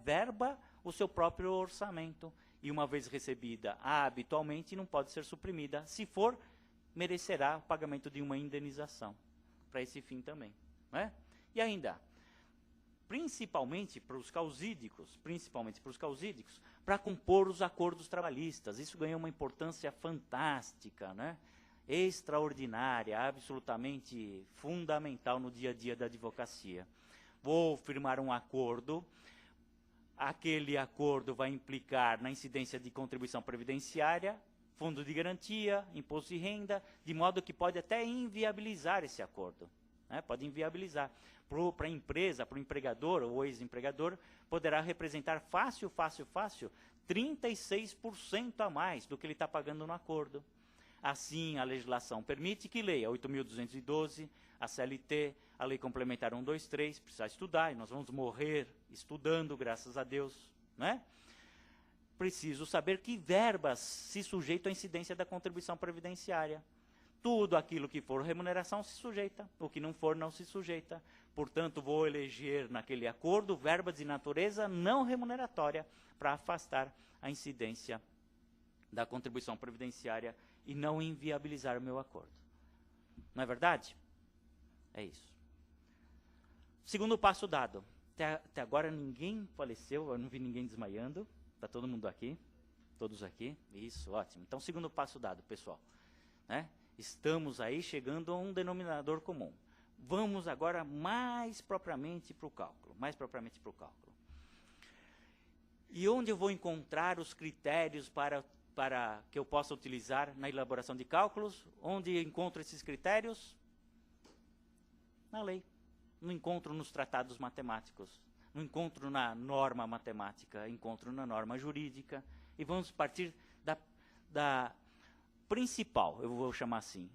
verba o seu próprio orçamento. E uma vez recebida habitualmente, não pode ser suprimida. Se for, merecerá o pagamento de uma indenização. Para esse fim também. Não é? E ainda, principalmente para os causídicos, para compor os acordos trabalhistas. Isso ganhou uma importância fantástica, né? Extraordinária, absolutamente fundamental no dia a dia da advocacia. Vou firmar um acordo, aquele acordo vai implicar na incidência de contribuição previdenciária, fundo de garantia, imposto de renda, de modo que pode até inviabilizar esse acordo. Né? Pode inviabilizar. Para a empresa, para o empregador ou ex-empregador, poderá representar fácil, 36% a mais do que ele está pagando no acordo. Assim, a legislação permite que leia 8.212, a CLT, a Lei Complementar 123, precisa estudar, e nós vamos morrer estudando, graças a Deus. Né? Preciso saber que verbas se sujeitam à incidência da contribuição previdenciária. Tudo aquilo que for remuneração se sujeita, o que não for não se sujeita. Portanto, vou eleger naquele acordo verbas de natureza não remuneratória para afastar a incidência da contribuição previdenciária e não inviabilizar o meu acordo. Não é verdade? É isso. Segundo passo dado. Até agora ninguém faleceu, eu não vi ninguém desmaiando. Está todo mundo aqui? Todos aqui? Isso, ótimo. Então, segundo passo dado, pessoal. Né? Estamos aí chegando a um denominador comum. Vamos agora mais propriamente para o cálculo. E onde eu vou encontrar os critérios para que eu possa utilizar na elaboração de cálculos? Onde encontro esses critérios? Na lei. Não encontro nos tratados matemáticos. Não encontro na norma matemática. Encontro na norma jurídica. E vamos partir da principal, eu vou chamar assim,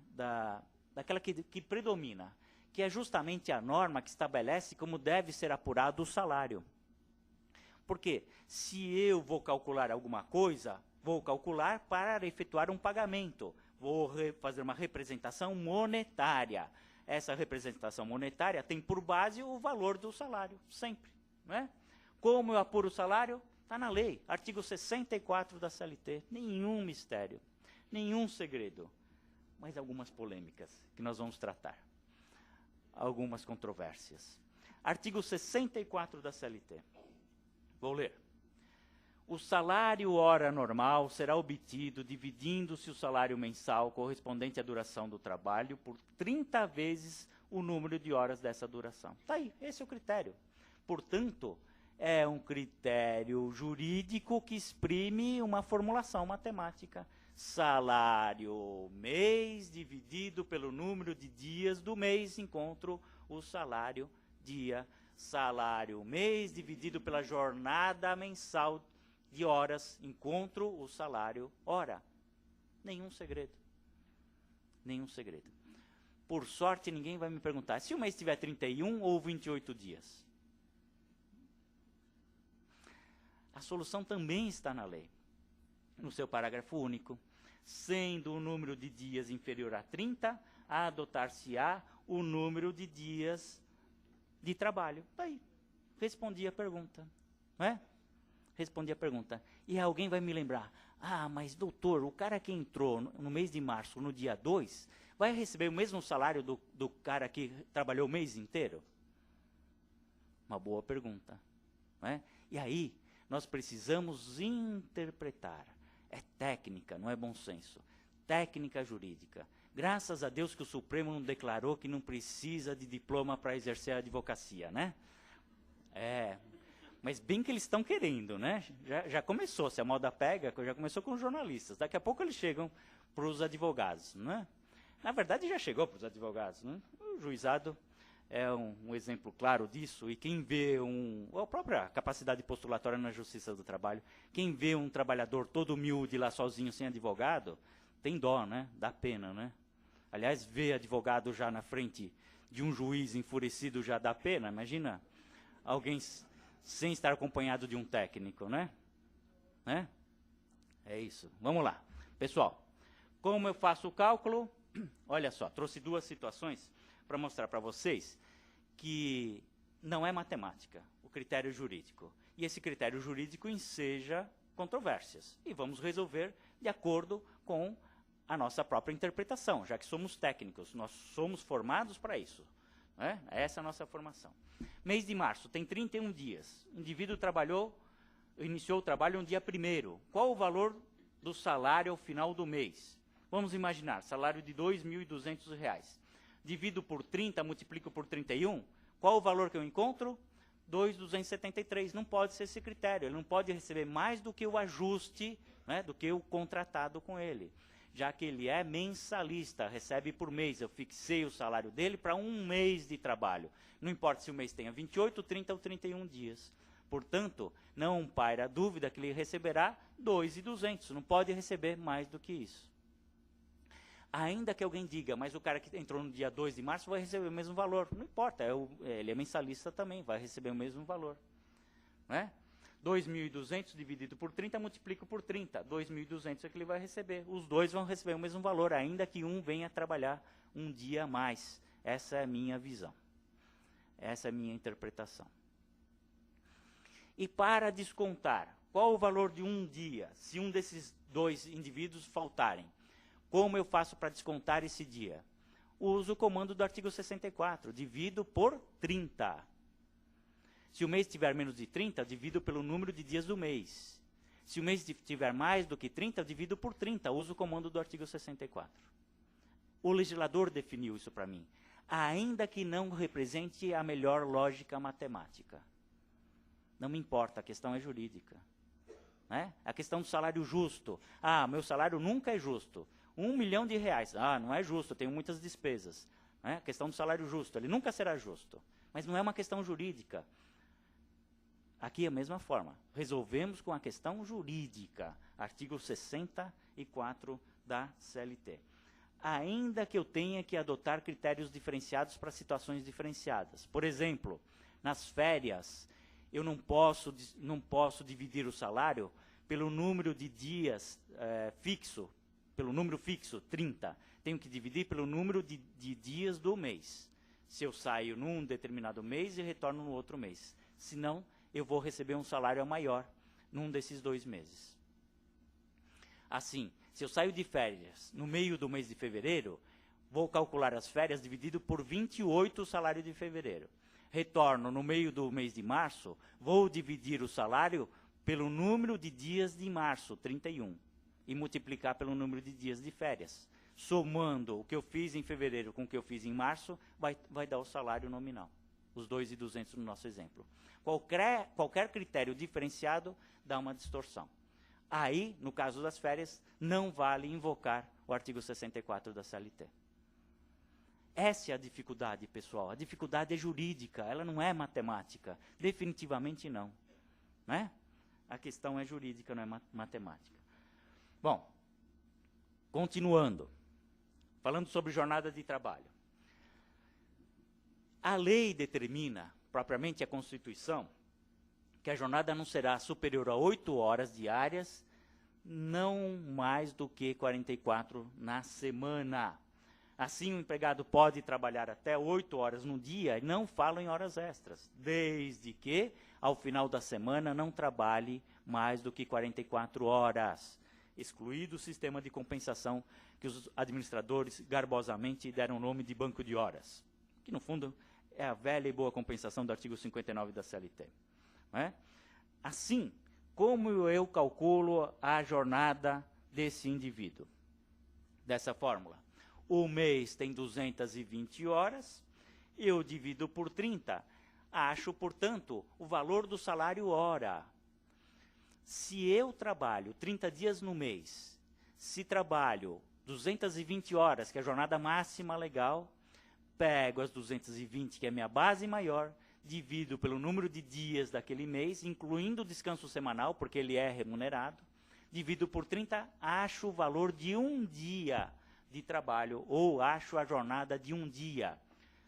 daquela que predomina, que é justamente a norma que estabelece como deve ser apurado o salário. Porque se eu vou calcular alguma coisa, vou calcular para efetuar um pagamento, vou fazer uma representação monetária. essa representação monetária tem por base o valor do salário, sempre. Não é? Como eu apuro o salário? Está na lei, artigo 64 da CLT. Nenhum mistério, nenhum segredo, mas algumas polêmicas que nós vamos tratar. Algumas controvérsias. Artigo 64 da CLT. Vou ler. O salário hora normal será obtido dividindo-se o salário mensal correspondente à duração do trabalho por 30 vezes o número de horas dessa duração. Está aí, esse é o critério. Portanto, é um critério jurídico que exprime uma formulação matemática. Salário mês dividido pelo número de dias do mês, encontro o salário dia. Salário mês dividido pela jornada mensal de horas, encontro o salário hora. Nenhum segredo. Nenhum segredo. Por sorte, ninguém vai me perguntar se o mês tiver 31 ou 28 dias. A solução também está na lei. No seu parágrafo único, sendo o número de dias inferior a 30, adotar-se-á o número de dias de trabalho. Está aí. Respondi a pergunta. Não é? Respondi a pergunta. E alguém vai me lembrar, mas doutor, o cara que entrou no mês de março, no dia 2, vai receber o mesmo salário do cara que trabalhou o mês inteiro? Uma boa pergunta. Não é? E aí, nós precisamos interpretar. É técnica, não é bom senso. Técnica jurídica. Graças a Deus que o Supremo não declarou que não precisa de diploma para exercer a advocacia, né? Mas bem que eles estão querendo, né? Já começou, se a moda pega, já começou com os jornalistas. Daqui a pouco eles chegam para os advogados, né? Na verdade, já chegou para os advogados, né? O juizado é um exemplo claro disso, e quem vê a própria capacidade postulatória na Justiça do Trabalho, quem vê um trabalhador todo humilde lá sozinho, sem advogado, tem dó, né? Dá pena, né? Aliás, ver advogado já na frente de um juiz enfurecido já dá pena. Imagina alguém sem estar acompanhado de um técnico, né? É isso. Vamos lá. Pessoal, como eu faço o cálculo? Olha só, trouxe duas situações para mostrar para vocês que não é matemática, o critério jurídico. E esse critério jurídico enseja controvérsias. E vamos resolver de acordo com a nossa própria interpretação, já que somos técnicos, nós somos formados para isso. Né? Essa é a nossa formação. Mês de março tem 31 dias. O indivíduo iniciou o trabalho no dia 1º. Qual o valor do salário ao final do mês? Vamos imaginar, salário de R$ 2.200. Divido por 30, multiplico por 31. Qual o valor que eu encontro? 2.273. Não pode ser esse critério. Ele não pode receber mais do que o ajuste, né, do que o contratado com ele. Já que ele é mensalista, recebe por mês. Eu fixei o salário dele para um mês de trabalho. Não importa se o mês tenha 28, 30 ou 31 dias. Portanto, não paira a dúvida que ele receberá 2.200. Não pode receber mais do que isso. Ainda que alguém diga, mas o cara que entrou no dia 2 de março vai receber o mesmo valor. Não importa, ele é mensalista também, vai receber o mesmo valor. Né? 2.200 dividido por 30, multiplico por 30. 2.200 é que ele vai receber. Os dois vão receber o mesmo valor, ainda que um venha trabalhar um dia a mais. Essa é a minha visão. Essa é a minha interpretação. E para descontar, qual o valor de um dia, se um desses dois indivíduos faltarem? Como eu faço para descontar esse dia? Uso o comando do artigo 64, divido por 30. Se o mês tiver menos de 30, divido pelo número de dias do mês. Se o mês tiver mais do que 30, divido por 30. Uso o comando do artigo 64. O legislador definiu isso para mim, ainda que não represente a melhor lógica matemática. Não me importa, a questão é jurídica. Né? A questão do salário justo. Meu salário nunca é justo. R$1 milhão. Não é justo, eu tenho muitas despesas. Né? A questão do salário justo, ele nunca será justo. Mas não é uma questão jurídica. Aqui é a mesma forma. Resolvemos com a questão jurídica. Artigo 64 da CLT. Ainda que eu tenha que adotar critérios diferenciados para situações diferenciadas. Por exemplo, nas férias, eu não posso dividir o salário pelo número de dias fixo, pelo número fixo, 30. tenho que dividir pelo número de dias do mês. Se eu saio num determinado mês e retorno no outro mês. Senão, eu vou receber um salário maior num desses 2 meses. Assim, se eu saio de férias no meio do mês de fevereiro, vou calcular as férias dividido por 28 o salário de fevereiro. Retorno no meio do mês de março, vou dividir o salário pelo número de dias de março, 31, e multiplicar pelo número de dias de férias. Somando o que eu fiz em fevereiro com o que eu fiz em março, vai dar o salário nominal. Os 2.200 no nosso exemplo. Qualquer critério diferenciado dá uma distorção. Aí, no caso das férias, não vale invocar o artigo 64 da CLT. Essa é a dificuldade, pessoal. A dificuldade é jurídica, ela não é matemática. Definitivamente não. Né? A questão é jurídica, não é matemática. Bom, continuando. Falando sobre jornada de trabalho. A lei determina, propriamente a Constituição, que a jornada não será superior a 8 horas diárias, não mais do que 44 na semana. Assim, o empregado pode trabalhar até 8 horas no dia, e não falo em horas extras, desde que, ao final da semana, não trabalhe mais do que 44 horas, excluído o sistema de compensação que os administradores garbosamente deram o nome de banco de horas, que, no fundo, é a velha e boa compensação do artigo 59 da CLT. Não é? Assim, como eu calculo a jornada desse indivíduo? Dessa fórmula. O mês tem 220 horas, eu divido por 30. Acho, portanto, o valor do salário hora. Se eu trabalho 30 dias no mês, se trabalho 220 horas, que é a jornada máxima legal, pego as 220, que é a minha base maior, divido pelo número de dias daquele mês, incluindo o descanso semanal, porque ele é remunerado, divido por 30, acho o valor de um dia de trabalho, ou acho a jornada de um dia.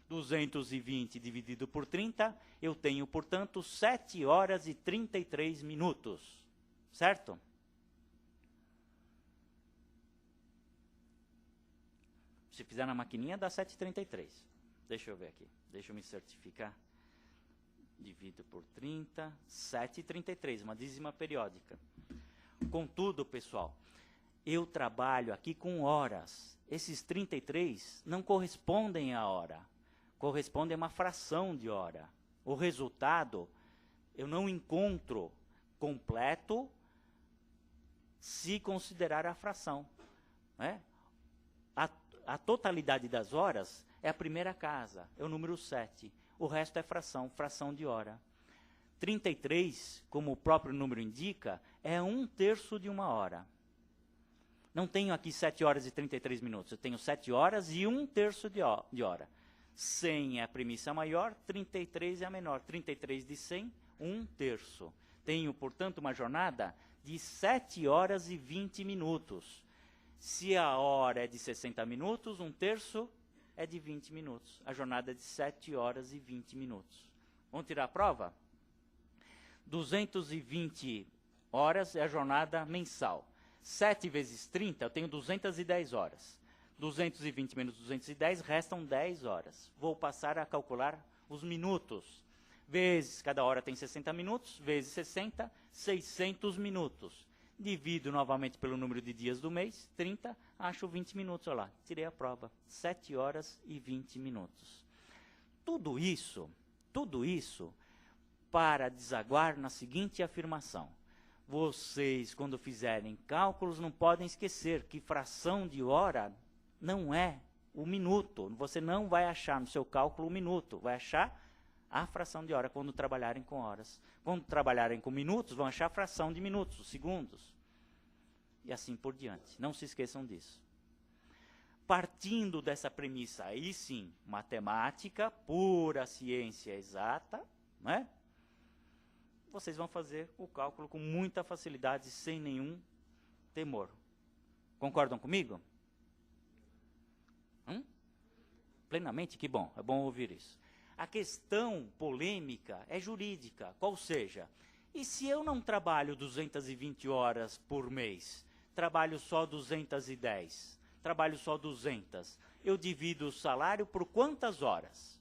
220 dividido por 30, eu tenho, portanto, 7 horas e 33 minutos. Certo? Se fizer na maquininha, dá 7,33. Deixa eu ver aqui. Deixa eu me certificar. Divido por 30, 7,33, uma dízima periódica. Contudo, pessoal, eu trabalho aqui com horas. Esses 33 não correspondem à hora. Correspondem a uma fração de hora. O resultado, eu não encontro completo se considerar a fração. Né? A totalidade das horas é a primeira casa, é o número 7. O resto é fração, fração de hora. 33, como o próprio número indica, é 1/3 de uma hora. Não tenho aqui 7 horas e 33 minutos, eu tenho 7 horas e 1/3 de hora. 100 é a premissa maior, 33 é a menor. 33 de 100, 1/3. Tenho, portanto, uma jornada de 7 horas e 20 minutos. Se a hora é de 60 minutos, 1/3 é de 20 minutos. A jornada é de 7 horas e 20 minutos. Vamos tirar a prova? 220 horas é a jornada mensal. 7 vezes 30, eu tenho 210 horas. 220 menos 210, restam 10 horas. Vou passar a calcular os minutos. Vezes, cada hora tem 60 minutos, vezes 60, 600 minutos. Divido novamente pelo número de dias do mês, 30, acho 20 minutos. Olha lá, tirei a prova. 7 horas e 20 minutos. Tudo isso para desaguar na seguinte afirmação. Vocês, quando fizerem cálculos, não podem esquecer que fração de hora não é o minuto. Você não vai achar no seu cálculo o minuto, vai achar a fração de hora quando trabalharem com horas. Quando trabalharem com minutos, vão achar a fração de minutos, segundos. E assim por diante. Não se esqueçam disso. Partindo dessa premissa, aí sim, matemática, pura ciência exata, né? Vocês vão fazer o cálculo com muita facilidade, sem nenhum temor. Concordam comigo? Plenamente? Que bom, é bom ouvir isso. A questão polêmica é jurídica, qual seja, e se eu não trabalho 220 horas por mês, trabalho só 210, trabalho só 200. Eu divido o salário por quantas horas?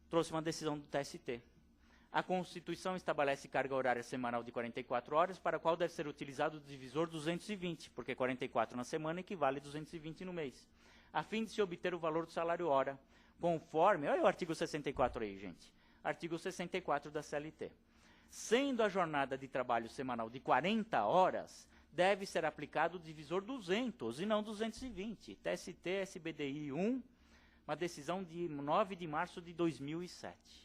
Trouxe uma decisão do TST. A Constituição estabelece carga horária semanal de 44 horas, para a qual deve ser utilizado o divisor 220, porque 44 na semana equivale a 220 no mês, a fim de se obter o valor do salário hora, conforme... Olha o artigo 64 aí, gente. Artigo 64 da CLT. Sendo a jornada de trabalho semanal de 40 horas, deve ser aplicado o divisor 200 e não 220. TST, SBDI 1, uma decisão de 9 de março de 2007.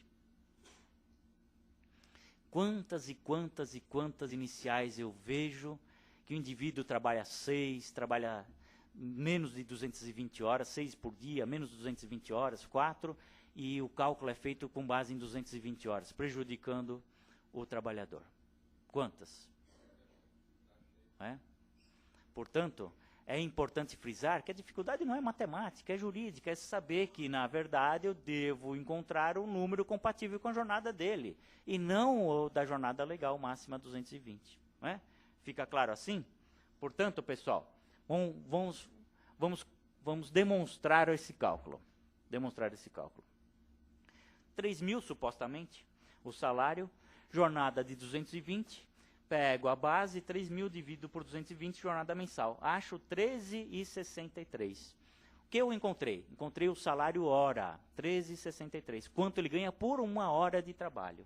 Quantas e quantas e quantas iniciais eu vejo que o indivíduo trabalha 6, trabalha menos de 220 horas, 6 por dia, menos de 220 horas, 4, e o cálculo é feito com base em 220 horas, prejudicando o trabalhador. Quantas? Portanto, é importante frisar que a dificuldade não é matemática, é jurídica, é saber que, na verdade, eu devo encontrar um número compatível com a jornada dele, e não o da jornada legal máxima 220. Não é? Fica claro assim? Portanto, pessoal, vamos demonstrar esse cálculo. 3.000, supostamente, o salário, jornada de 220, pego a base, 3.000 dividido por 220, jornada mensal. Acho 13,63. O que eu encontrei? Encontrei o salário hora, 13,63. Quanto ele ganha por uma hora de trabalho.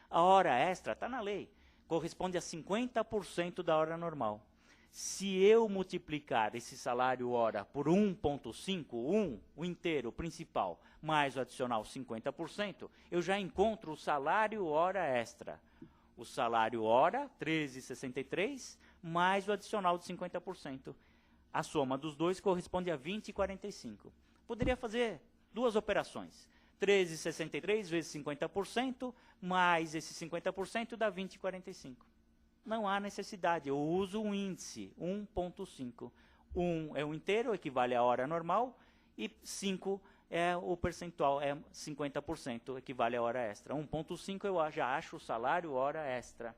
A hora extra está na lei. Corresponde a 50% da hora normal. Se eu multiplicar esse salário hora por 1,5, o inteiro, o principal, mais o adicional 50%, eu já encontro o salário hora extra. O salário hora, 13,63, mais o adicional de 50%. A soma dos dois corresponde a 20,45. Poderia fazer duas operações. 13,63 vezes 50%, mais esse 50% dá 20,45. Não há necessidade, eu uso um índice, 1,5. 1 é o inteiro, equivale à hora normal, e 5 é o percentual, é 50%, equivale à hora extra. 1,5 eu já acho o salário hora extra.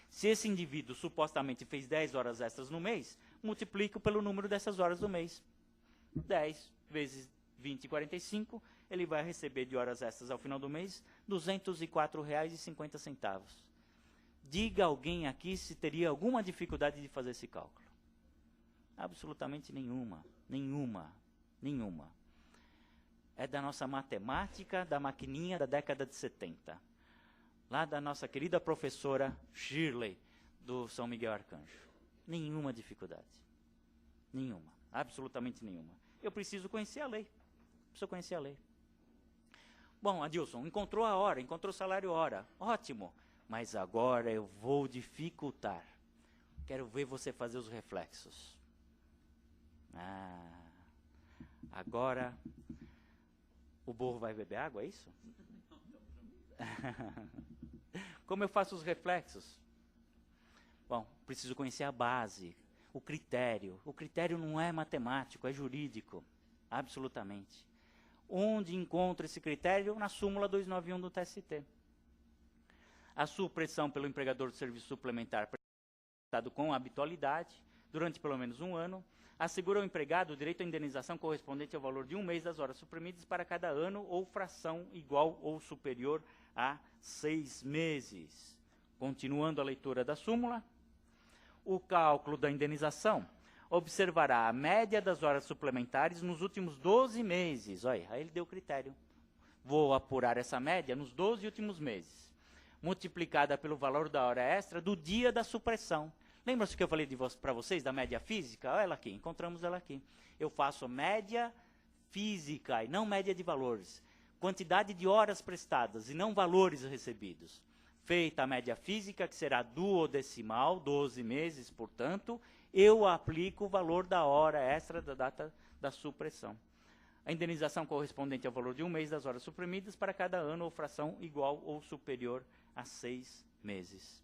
Se esse indivíduo supostamente fez 10 horas extras no mês, multiplico pelo número dessas horas do mês. 10 vezes 20,45, ele vai receber de horas extras ao final do mês R$ 204,50. Diga alguém aqui se teria alguma dificuldade de fazer esse cálculo. Absolutamente nenhuma. É da nossa matemática, da maquininha da década de 70. Lá da nossa querida professora Shirley, do São Miguel Arcanjo. Nenhuma dificuldade. Nenhuma. Absolutamente nenhuma. Eu preciso conhecer a lei. Bom, Adilson, encontrou a hora, encontrou o salário hora. Ótimo. Mas agora eu vou dificultar. Quero ver você fazer os reflexos. Agora o burro vai beber água, é isso? Como eu faço os reflexos? Bom, preciso conhecer a base, o critério. O critério não é matemático, é jurídico. Absolutamente. Onde encontro esse critério? Na súmula 291 do TST. A supressão pelo empregador de serviço suplementar prestado com habitualidade, durante pelo menos um ano, assegura ao empregado o direito à indenização correspondente ao valor de um mês das horas suprimidas para cada ano ou fração igual ou superior a 6 meses. Continuando a leitura da súmula, o cálculo da indenização observará a média das horas suplementares nos últimos 12 meses. Olha, aí ele deu o critério. Vou apurar essa média nos 12 últimos meses, multiplicada pelo valor da hora extra do dia da supressão. Lembra-se que eu falei para vocês da média física? Olha ela aqui, encontramos ela aqui. Eu faço média física e não média de valores. Quantidade de horas prestadas e não valores recebidos. Feita a média física, que será duodecimal, 12 meses, portanto, eu aplico o valor da hora extra da data da supressão. A indenização correspondente ao valor de um mês das horas suprimidas para cada ano ou fração igual ou superior a 6 meses.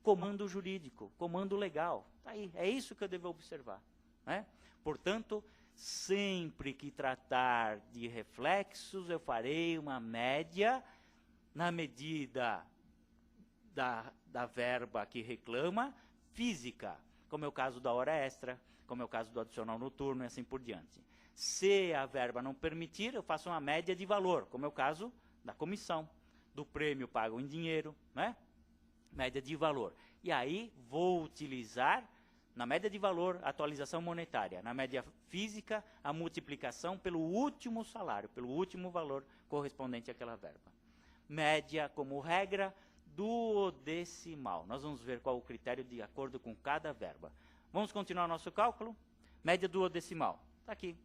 Comando jurídico, comando legal. Tá aí, é isso que eu devo observar. Né? Portanto, sempre que tratar de reflexos, eu farei uma média na medida da verba que reclama física, como é o caso da hora extra, como é o caso do adicional noturno e assim por diante. Se a verba não permitir, eu faço uma média de valor, como é o caso da comissão, do prêmio pago em dinheiro, né? Média de valor. E aí vou utilizar, na média de valor, a atualização monetária. Na média física, a multiplicação pelo último salário, pelo último valor correspondente àquela verba. Média, como regra, duodecimal. Nós vamos ver qual o critério de acordo com cada verba. Vamos continuar nosso cálculo? Média duodecimal. Está aqui.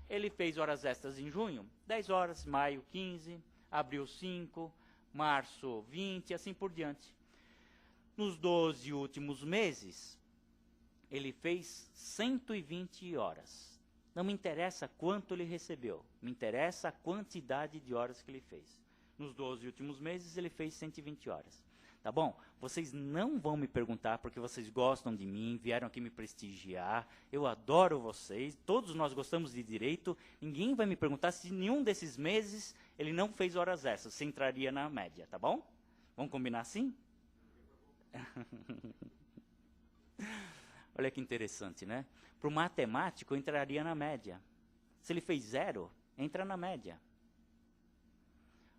Ele fez horas extras em junho, 10 horas, maio 15, abril 5, março 20, assim por diante. Nos 12 últimos meses, ele fez 120 horas. Não me interessa quanto ele recebeu, me interessa a quantidade de horas que ele fez. Nos 12 últimos meses, ele fez 120 horas. Tá bom? Vocês não vão me perguntar, porque vocês gostam de mim, vieram aqui me prestigiar, eu adoro vocês, todos nós gostamos de direito, ninguém vai me perguntar se nenhum desses meses ele não fez horas extras, se entraria na média, tá bom? Vamos combinar assim? Olha que interessante, né? Para o matemático, entraria na média. Se ele fez 0, entra na média.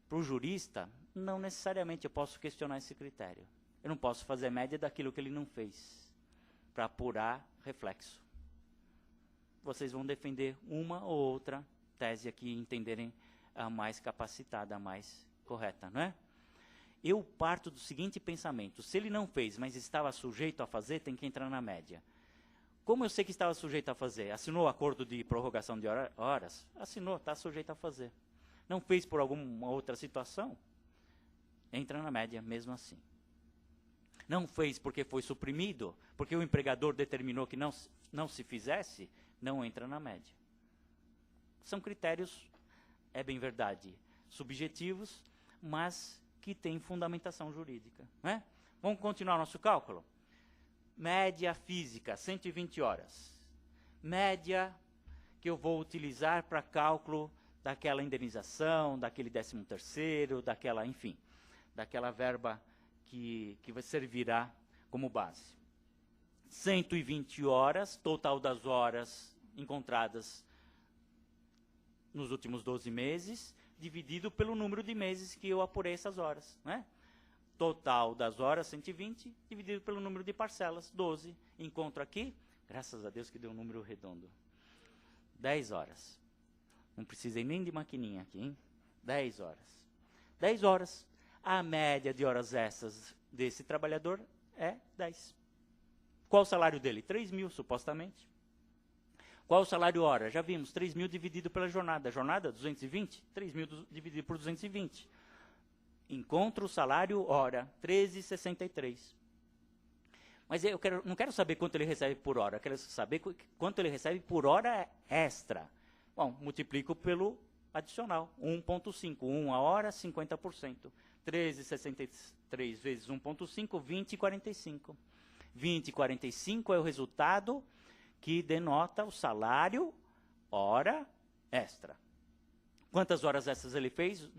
Para o jurista, não necessariamente eu posso questionar esse critério. Eu não posso fazer média daquilo que ele não fez, para apurar reflexo. Vocês vão defender uma ou outra tese aqui, entenderem a mais capacitada, a mais correta, não é? Eu parto do seguinte pensamento: se ele não fez, mas estava sujeito a fazer, tem que entrar na média. Como eu sei que estava sujeito a fazer? Assinou o acordo de prorrogação de horas? Assinou, está sujeito a fazer. Não fez por alguma outra situação? Entra na média mesmo assim. Não fez porque foi suprimido, porque o empregador determinou que não se fizesse, não entra na média. São critérios, é bem verdade, subjetivos, mas que têm fundamentação jurídica, né? Vamos continuar nosso cálculo? Média física, 120 horas. Média que eu vou utilizar para cálculo daquela indenização, daquele 13º, daquela, enfim, daquela verba que servirá como base. 120 horas, total das horas encontradas nos últimos 12 meses, dividido pelo número de meses que eu apurei essas horas, né? Total das horas, 120, dividido pelo número de parcelas, 12. Encontro aqui, graças a Deus que deu um número redondo, 10 horas. Não precisei nem de maquininha aqui, hein? 10 horas. 10 horas. A média de horas extras desse trabalhador é 10. Qual o salário dele? 3.000, supostamente. Qual o salário hora? Já vimos, 3.000 dividido pela jornada. Jornada, 220? 3.000 dividido por 220. Encontro o salário hora, 13,63. Mas eu não quero saber quanto ele recebe por hora, eu quero saber quanto ele recebe por hora extra. Bom, multiplico pelo adicional, 1,5. 1 a hora, 50%. 13,63 vezes 1,5, 20,45. 20,45 é o resultado que denota o salário hora extra. Quantas horas extras ele fez?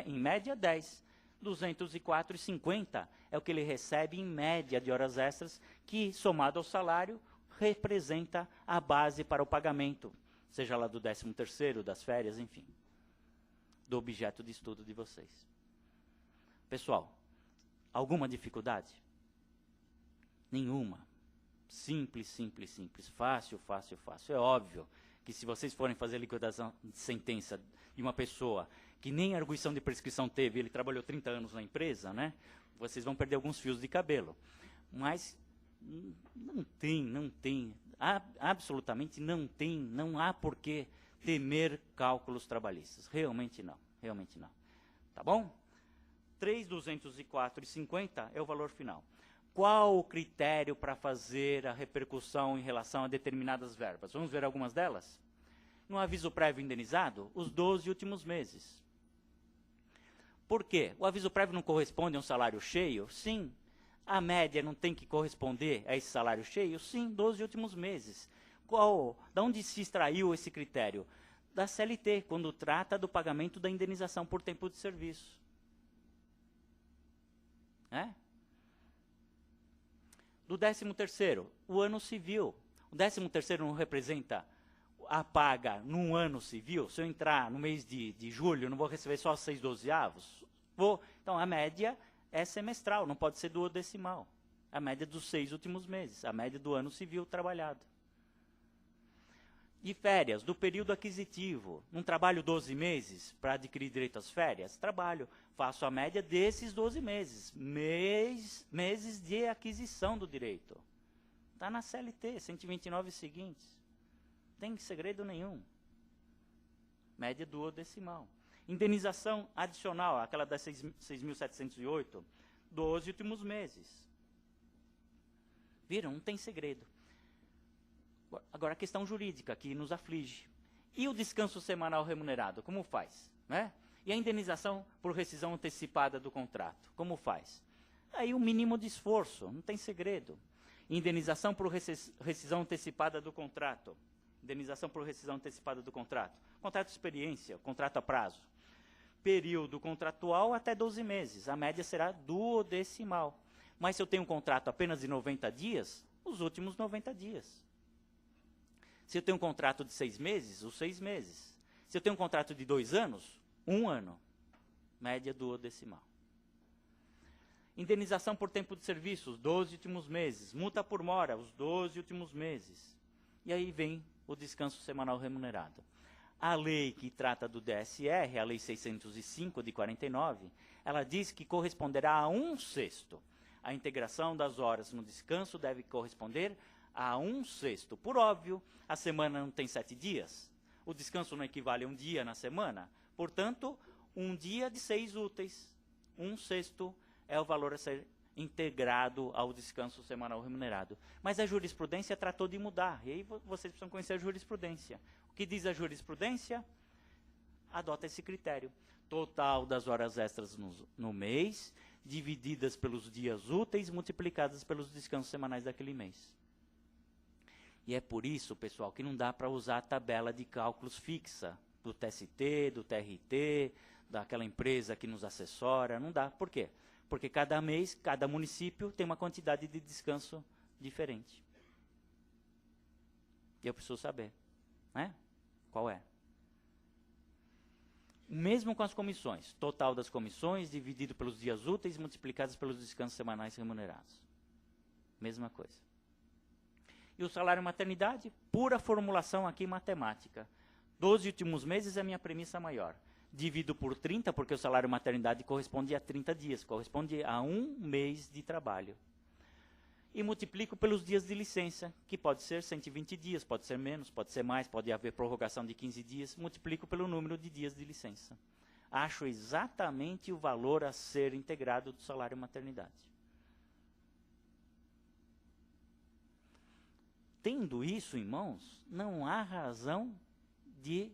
Em média, 10. 204,50 é o que ele recebe em média de horas extras, que, somado ao salário, representa a base para o pagamento, seja lá do 13º, das férias, enfim, do objeto de estudo de vocês. Pessoal, alguma dificuldade? Nenhuma. Simples, simples, simples. Fácil, fácil, fácil. É óbvio que se vocês forem fazer a liquidação de sentença de uma pessoa que nem arguição de prescrição teve, ele trabalhou 30 anos na empresa, né? Vocês vão perder alguns fios de cabelo. Mas não tem, absolutamente não há por que temer cálculos trabalhistas. Realmente não, realmente não. Tá bom? 3.204,50 é o valor final. Qual o critério para fazer a repercussão em relação a determinadas verbas? Vamos ver algumas delas? No aviso prévio indenizado, os 12 últimos meses. Por quê? O aviso prévio não corresponde a um salário cheio? Sim. A média não tem que corresponder a esse salário cheio? Sim, 12 últimos meses. Da onde se extraiu esse critério? Da CLT, quando trata do pagamento da indenização por tempo de serviço. Do 13º, o ano civil. O 13º não representa a paga num ano civil. Se eu entrar no mês de julho, não vou receber só 6/12? Vou. Então, a média é semestral, não pode ser duodecimal. A média dos 6 últimos meses, a média do ano civil trabalhado. E férias, do período aquisitivo. Não trabalho 12 meses para adquirir direito às férias? Trabalho. Faço a média desses 12 meses. Meses de aquisição do direito. Está na CLT, 129 seguintes. Não tem segredo nenhum. Média duodecimal. Indenização adicional, aquela das 6.708, 12 últimos meses. Viram? Não tem segredo. Agora, a questão jurídica que nos aflige. E o descanso semanal remunerado, como faz? Né? E a indenização por rescisão antecipada do contrato, como faz? Aí o mínimo de esforço, não tem segredo. Indenização por rescisão antecipada do contrato. Indenização por rescisão antecipada do contrato. Contrato de experiência, contrato a prazo. Período contratual até 12 meses. A média será duodecimal. Mas se eu tenho um contrato apenas de 90 dias, os últimos 90 dias. Se eu tenho um contrato de 6 meses, os 6 meses. Se eu tenho um contrato de 2 anos, 1 ano. Média duodecimal. Indenização por tempo de serviço, os 12 últimos meses. Multa por mora, os 12 últimos meses. E aí vem o descanso semanal remunerado. A lei que trata do DSR, a Lei 605 de 49, ela diz que corresponderá a 1/6. A integração das horas no descanso deve corresponder a 1/6. Por óbvio, a semana não tem 7 dias. O descanso não equivale a um dia na semana. Portanto, um dia de 6 úteis. 1/6 é o valor a ser integrado ao descanso semanal remunerado. Mas a jurisprudência tratou de mudar. E aí vocês precisam conhecer a jurisprudência. O que diz a jurisprudência? Adota esse critério. Total das horas extras no mês, divididas pelos dias úteis, multiplicadas pelos descansos semanais daquele mês. E é por isso, pessoal, que não dá para usar a tabela de cálculos fixa do TST, do TRT, daquela empresa que nos assessora. Não dá. Por quê? Porque cada mês, cada município tem uma quantidade de descanso diferente. E eu preciso saber, né? Qual é? Mesmo com as comissões. Total das comissões dividido pelos dias úteis multiplicados pelos descansos semanais remunerados. Mesma coisa. E o salário maternidade, pura formulação aqui matemática. 12 últimos meses é a minha premissa maior. Divido por 30, porque o salário maternidade corresponde a 30 dias, corresponde a 1 mês de trabalho. E multiplico pelos dias de licença, que pode ser 120 dias, pode ser menos, pode ser mais, pode haver prorrogação de 15 dias, multiplico pelo número de dias de licença. Acho exatamente o valor a ser integrado do salário maternidade. Tendo isso em mãos, não há razão de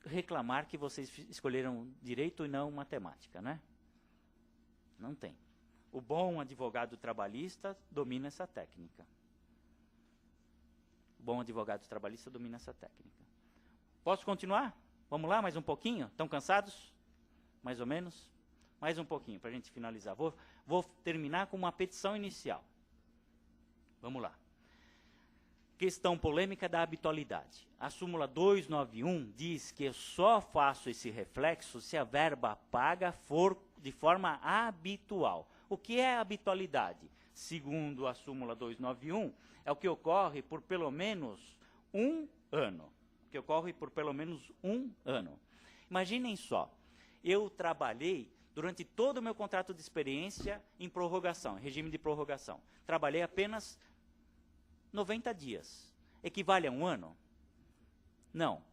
reclamar que vocês escolheram direito e não matemática, né? Não tem. O bom advogado trabalhista domina essa técnica. O bom advogado trabalhista domina essa técnica. Posso continuar? Vamos lá, mais um pouquinho? Estão cansados? Mais ou menos? Mais um pouquinho, para a gente finalizar. Vou terminar com uma petição inicial. Vamos lá. Questão polêmica da habitualidade. A súmula 291 diz que eu só faço esse reflexo se a verba paga for de forma habitual. O que é habitualidade? Segundo a súmula 291, é o que ocorre por pelo menos um ano. O que ocorre por pelo menos um ano. Imaginem só, eu trabalhei durante todo o meu contrato de experiência em prorrogação, em regime de prorrogação. Trabalhei apenas 90 dias. Equivale a um ano? Não.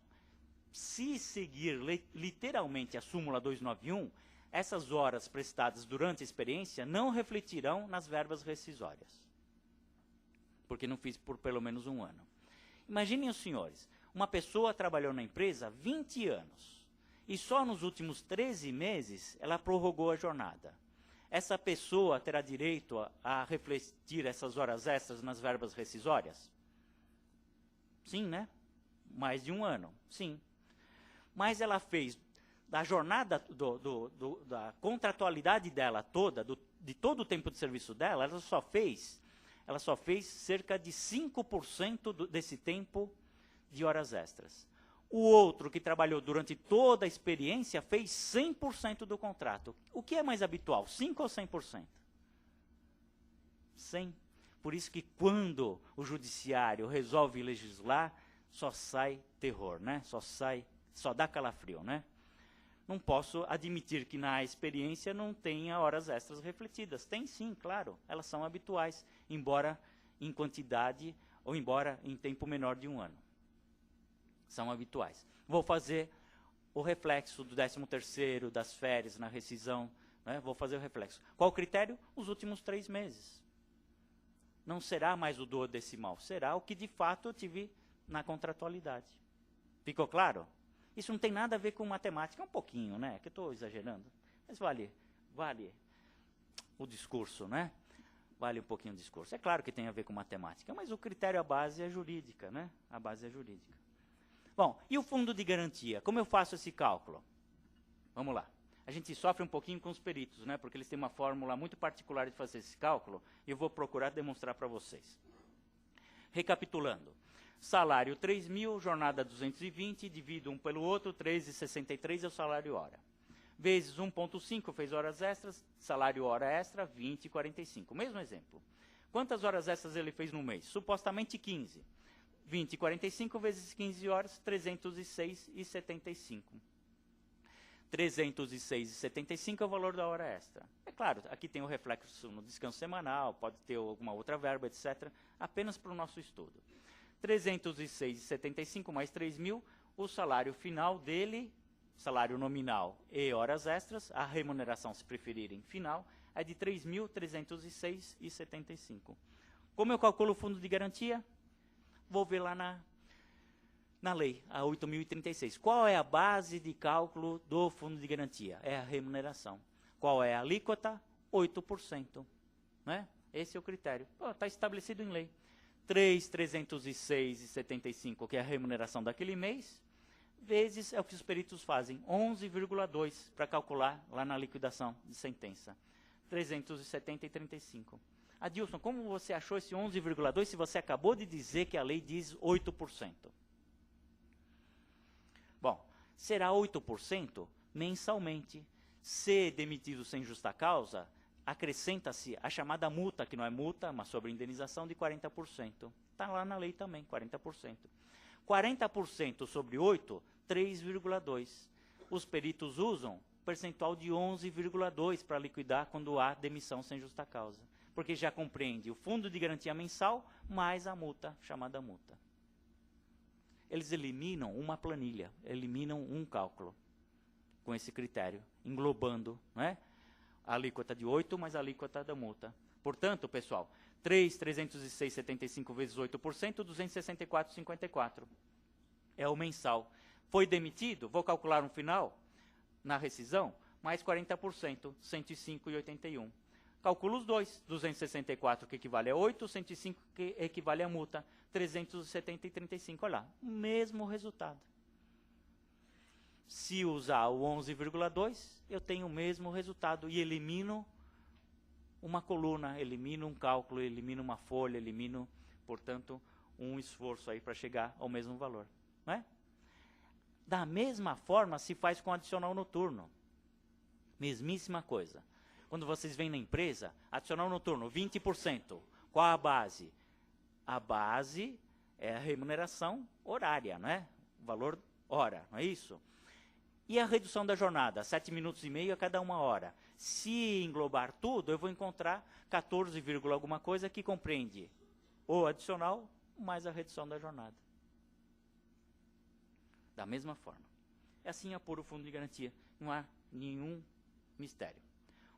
Se seguir literalmente a súmula 291, essas horas prestadas durante a experiência não refletirão nas verbas rescisórias. Porque não fiz por pelo menos um ano. Imaginem os senhores, uma pessoa trabalhou na empresa 20 anos e só nos últimos 13 meses ela prorrogou a jornada. Essa pessoa terá direito a refletir essas horas extras nas verbas rescisórias? Sim, né? Mais de um ano, sim. Mas ela fez da jornada, da contratualidade dela toda, de todo o tempo de serviço dela, ela só fez ela só fez cerca de 5% desse tempo de horas extras. O outro, que trabalhou durante toda a experiência, fez 100% do contrato. O que é mais habitual, 5% ou 100%? 100%. Por isso que quando o judiciário resolve legislar, só sai terror, né? Só dá calafrio, né? Não posso admitir que na experiência não tenha horas extras refletidas. Tem sim, claro, elas são habituais, embora em quantidade ou embora em tempo menor de 1 ano. São habituais. Vou fazer o reflexo do 13º, das férias, na rescisão, né? Vou fazer o reflexo. Qual o critério? Os últimos 3 meses. Não será mais o duodecimal, será o que de fato eu tive na contratualidade. Ficou claro? Isso não tem nada a ver com matemática, um pouquinho, né? Que eu estou exagerando. Mas vale o discurso, né? Vale um pouquinho o discurso. É claro que tem a ver com matemática, mas o critério, a base é jurídica, né? A base é jurídica. Bom, e o fundo de garantia? Como eu faço esse cálculo? Vamos lá. A gente sofre um pouquinho com os peritos, né? Porque eles têm uma fórmula muito particular de fazer esse cálculo, e eu vou procurar demonstrar para vocês. Recapitulando. Salário 3.000, jornada 220, divido um pelo outro, 13,63 é o salário hora. Vezes 1,5 fez horas extras, salário hora extra, 20,45. Mesmo exemplo. Quantas horas extras ele fez no mês? Supostamente 15. 20,45 vezes 15 horas, 306,75. 306,75 é o valor da hora extra. É claro, aqui tem o reflexo no descanso semanal, pode ter alguma outra verba, etc. Apenas para o nosso estudo. 306,75 mais 3.000, o salário final dele, salário nominal e horas extras, a remuneração, se preferirem, final, é de 3.306,75. Como eu calculo o fundo de garantia? Vou ver lá na lei, a 8.036. Qual é a base de cálculo do fundo de garantia? É a remuneração. Qual é a alíquota? 8%. Né? Esse é o critério. Está estabelecido em lei. 3.306,75, que é a remuneração daquele mês, vezes é o que os peritos fazem, 11,2 para calcular lá na liquidação de sentença. 370,35. Adilson, como você achou esse 11,2 se você acabou de dizer que a lei diz 8%? Bom, será 8% mensalmente. Se demitido sem justa causa, acrescenta-se a chamada multa, que não é multa, mas sobre indenização, de 40%. Está lá na lei também, 40%. 40% sobre 8, 3,2. Os peritos usam percentual de 11,2 para liquidar quando há demissão sem justa causa. Porque já compreende o fundo de garantia mensal mais a multa, chamada multa. Eles eliminam uma planilha, eliminam um cálculo com esse critério, englobando, né, a alíquota de 8 mais a alíquota da multa. Portanto, pessoal, 306,75 vezes 8%, 264,54. É o mensal. Foi demitido, vou calcular um final, na rescisão, mais 40%, 105,81. Calculo os dois, 264 que equivale a 8, 105 que equivale a multa, 370,35. Olha lá, mesmo resultado. Se usar o 11,2, eu tenho o mesmo resultado e elimino uma coluna, elimino um cálculo, elimino uma folha, elimino, portanto, um esforço aí para chegar ao mesmo valor. Não é? Da mesma forma se faz com adicional noturno. Mesmíssima coisa. Quando vocês vêm na empresa, adicional noturno, 20%. Qual a base? A base é a remuneração horária, não é? O valor hora, não é isso? E a redução da jornada, 7 minutos e meio a cada 1 hora. Se englobar tudo, eu vou encontrar 14, alguma coisa que compreende o adicional mais a redução da jornada. Da mesma forma. É assim apura o fundo de garantia. Não há nenhum mistério.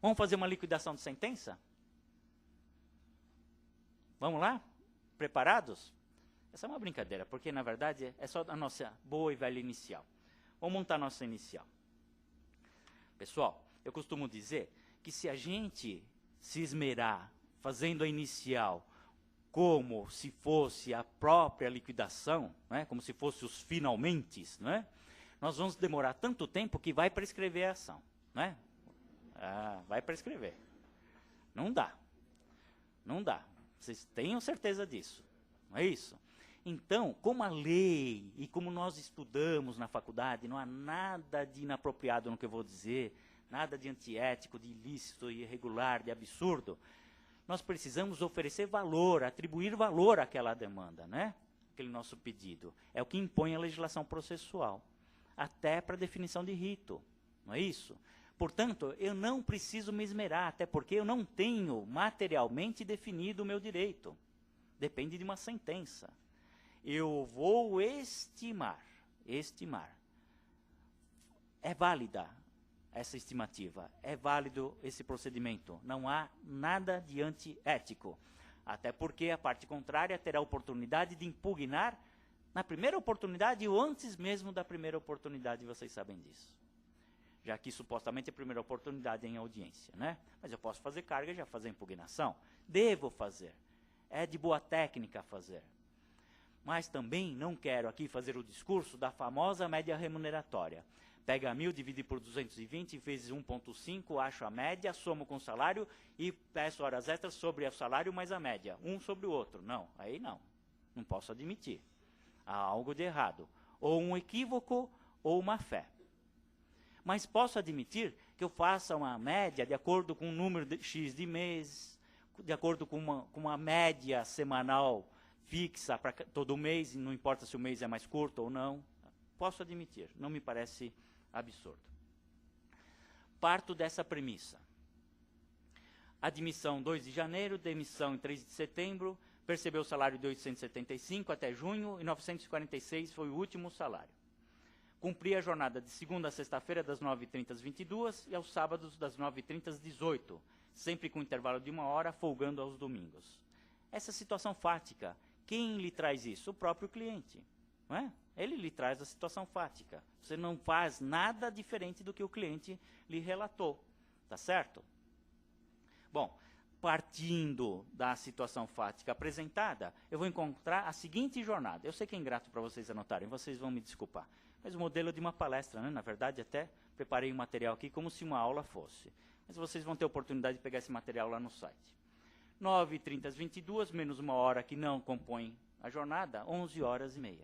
Vamos fazer uma liquidação de sentença? Vamos lá? Preparados? Essa é uma brincadeira, porque na verdade é só a nossa boa e velha inicial. Vamos montar a nossa inicial. Pessoal, eu costumo dizer que se a gente se esmerar fazendo a inicial como se fosse a própria liquidação, né, como se fosse os finalmentes, né, nós vamos demorar tanto tempo que vai prescrever a ação. Né? Vai prescrever. Não dá. Não dá. Vocês tenham certeza disso, não é isso? Então, como a lei e como nós estudamos na faculdade, não há nada de inapropriado no que eu vou dizer, nada de antiético, de ilícito, de irregular, de absurdo. Nós precisamos oferecer valor, atribuir valor àquela demanda, né? Aquele nosso pedido. É o que impõe a legislação processual, até para definição de rito, não é isso? Portanto, eu não preciso me esmerar, até porque eu não tenho materialmente definido o meu direito. Depende de uma sentença. Eu vou estimar. É válida essa estimativa, é válido esse procedimento. Não há nada de antiético. Até porque a parte contrária terá a oportunidade de impugnar na primeira oportunidade ou antes mesmo da primeira oportunidade, vocês sabem disso. Já que supostamente é a primeira oportunidade em audiência, né? Mas eu posso fazer carga e já fazer impugnação. Devo fazer. É de boa técnica fazer. Mas também não quero aqui fazer o discurso da famosa média remuneratória. Pega 1.000, divide por 220, vezes 1,5, acho a média, somo com o salário e peço horas extras sobre o salário mais a média. Um sobre o outro. Não, aí não. Não posso admitir. Há algo de errado. Ou um equívoco ou uma fé. Mas posso admitir que eu faça uma média de acordo com um número X de meses, de acordo com uma média semanal fixa para todo mês, não importa se o mês é mais curto ou não. Posso admitir, não me parece absurdo. Parto dessa premissa. Admissão 2 de janeiro, demissão em 3 de setembro, percebeu o salário de 875 até junho e 946 foi o último salário. Cumpri a jornada de segunda a sexta-feira das 9h30 às 22h e aos sábados das 9h30 às 18h, sempre com intervalo de 1 hora, folgando aos domingos. Essa situação fática, quem lhe traz isso? O próprio cliente, não é? Ele lhe traz a situação fática. Você não faz nada diferente do que o cliente lhe relatou, tá certo? Bom, partindo da situação fática apresentada, eu vou encontrar a seguinte jornada. Eu sei que é ingrato para vocês anotarem, vocês vão me desculpar. Mas o modelo é de uma palestra, né? Na verdade, até preparei um material aqui como se uma aula fosse. Mas vocês vão ter a oportunidade de pegar esse material lá no site. 9h30 às 22h, menos 1 hora que não compõe a jornada, 11h30.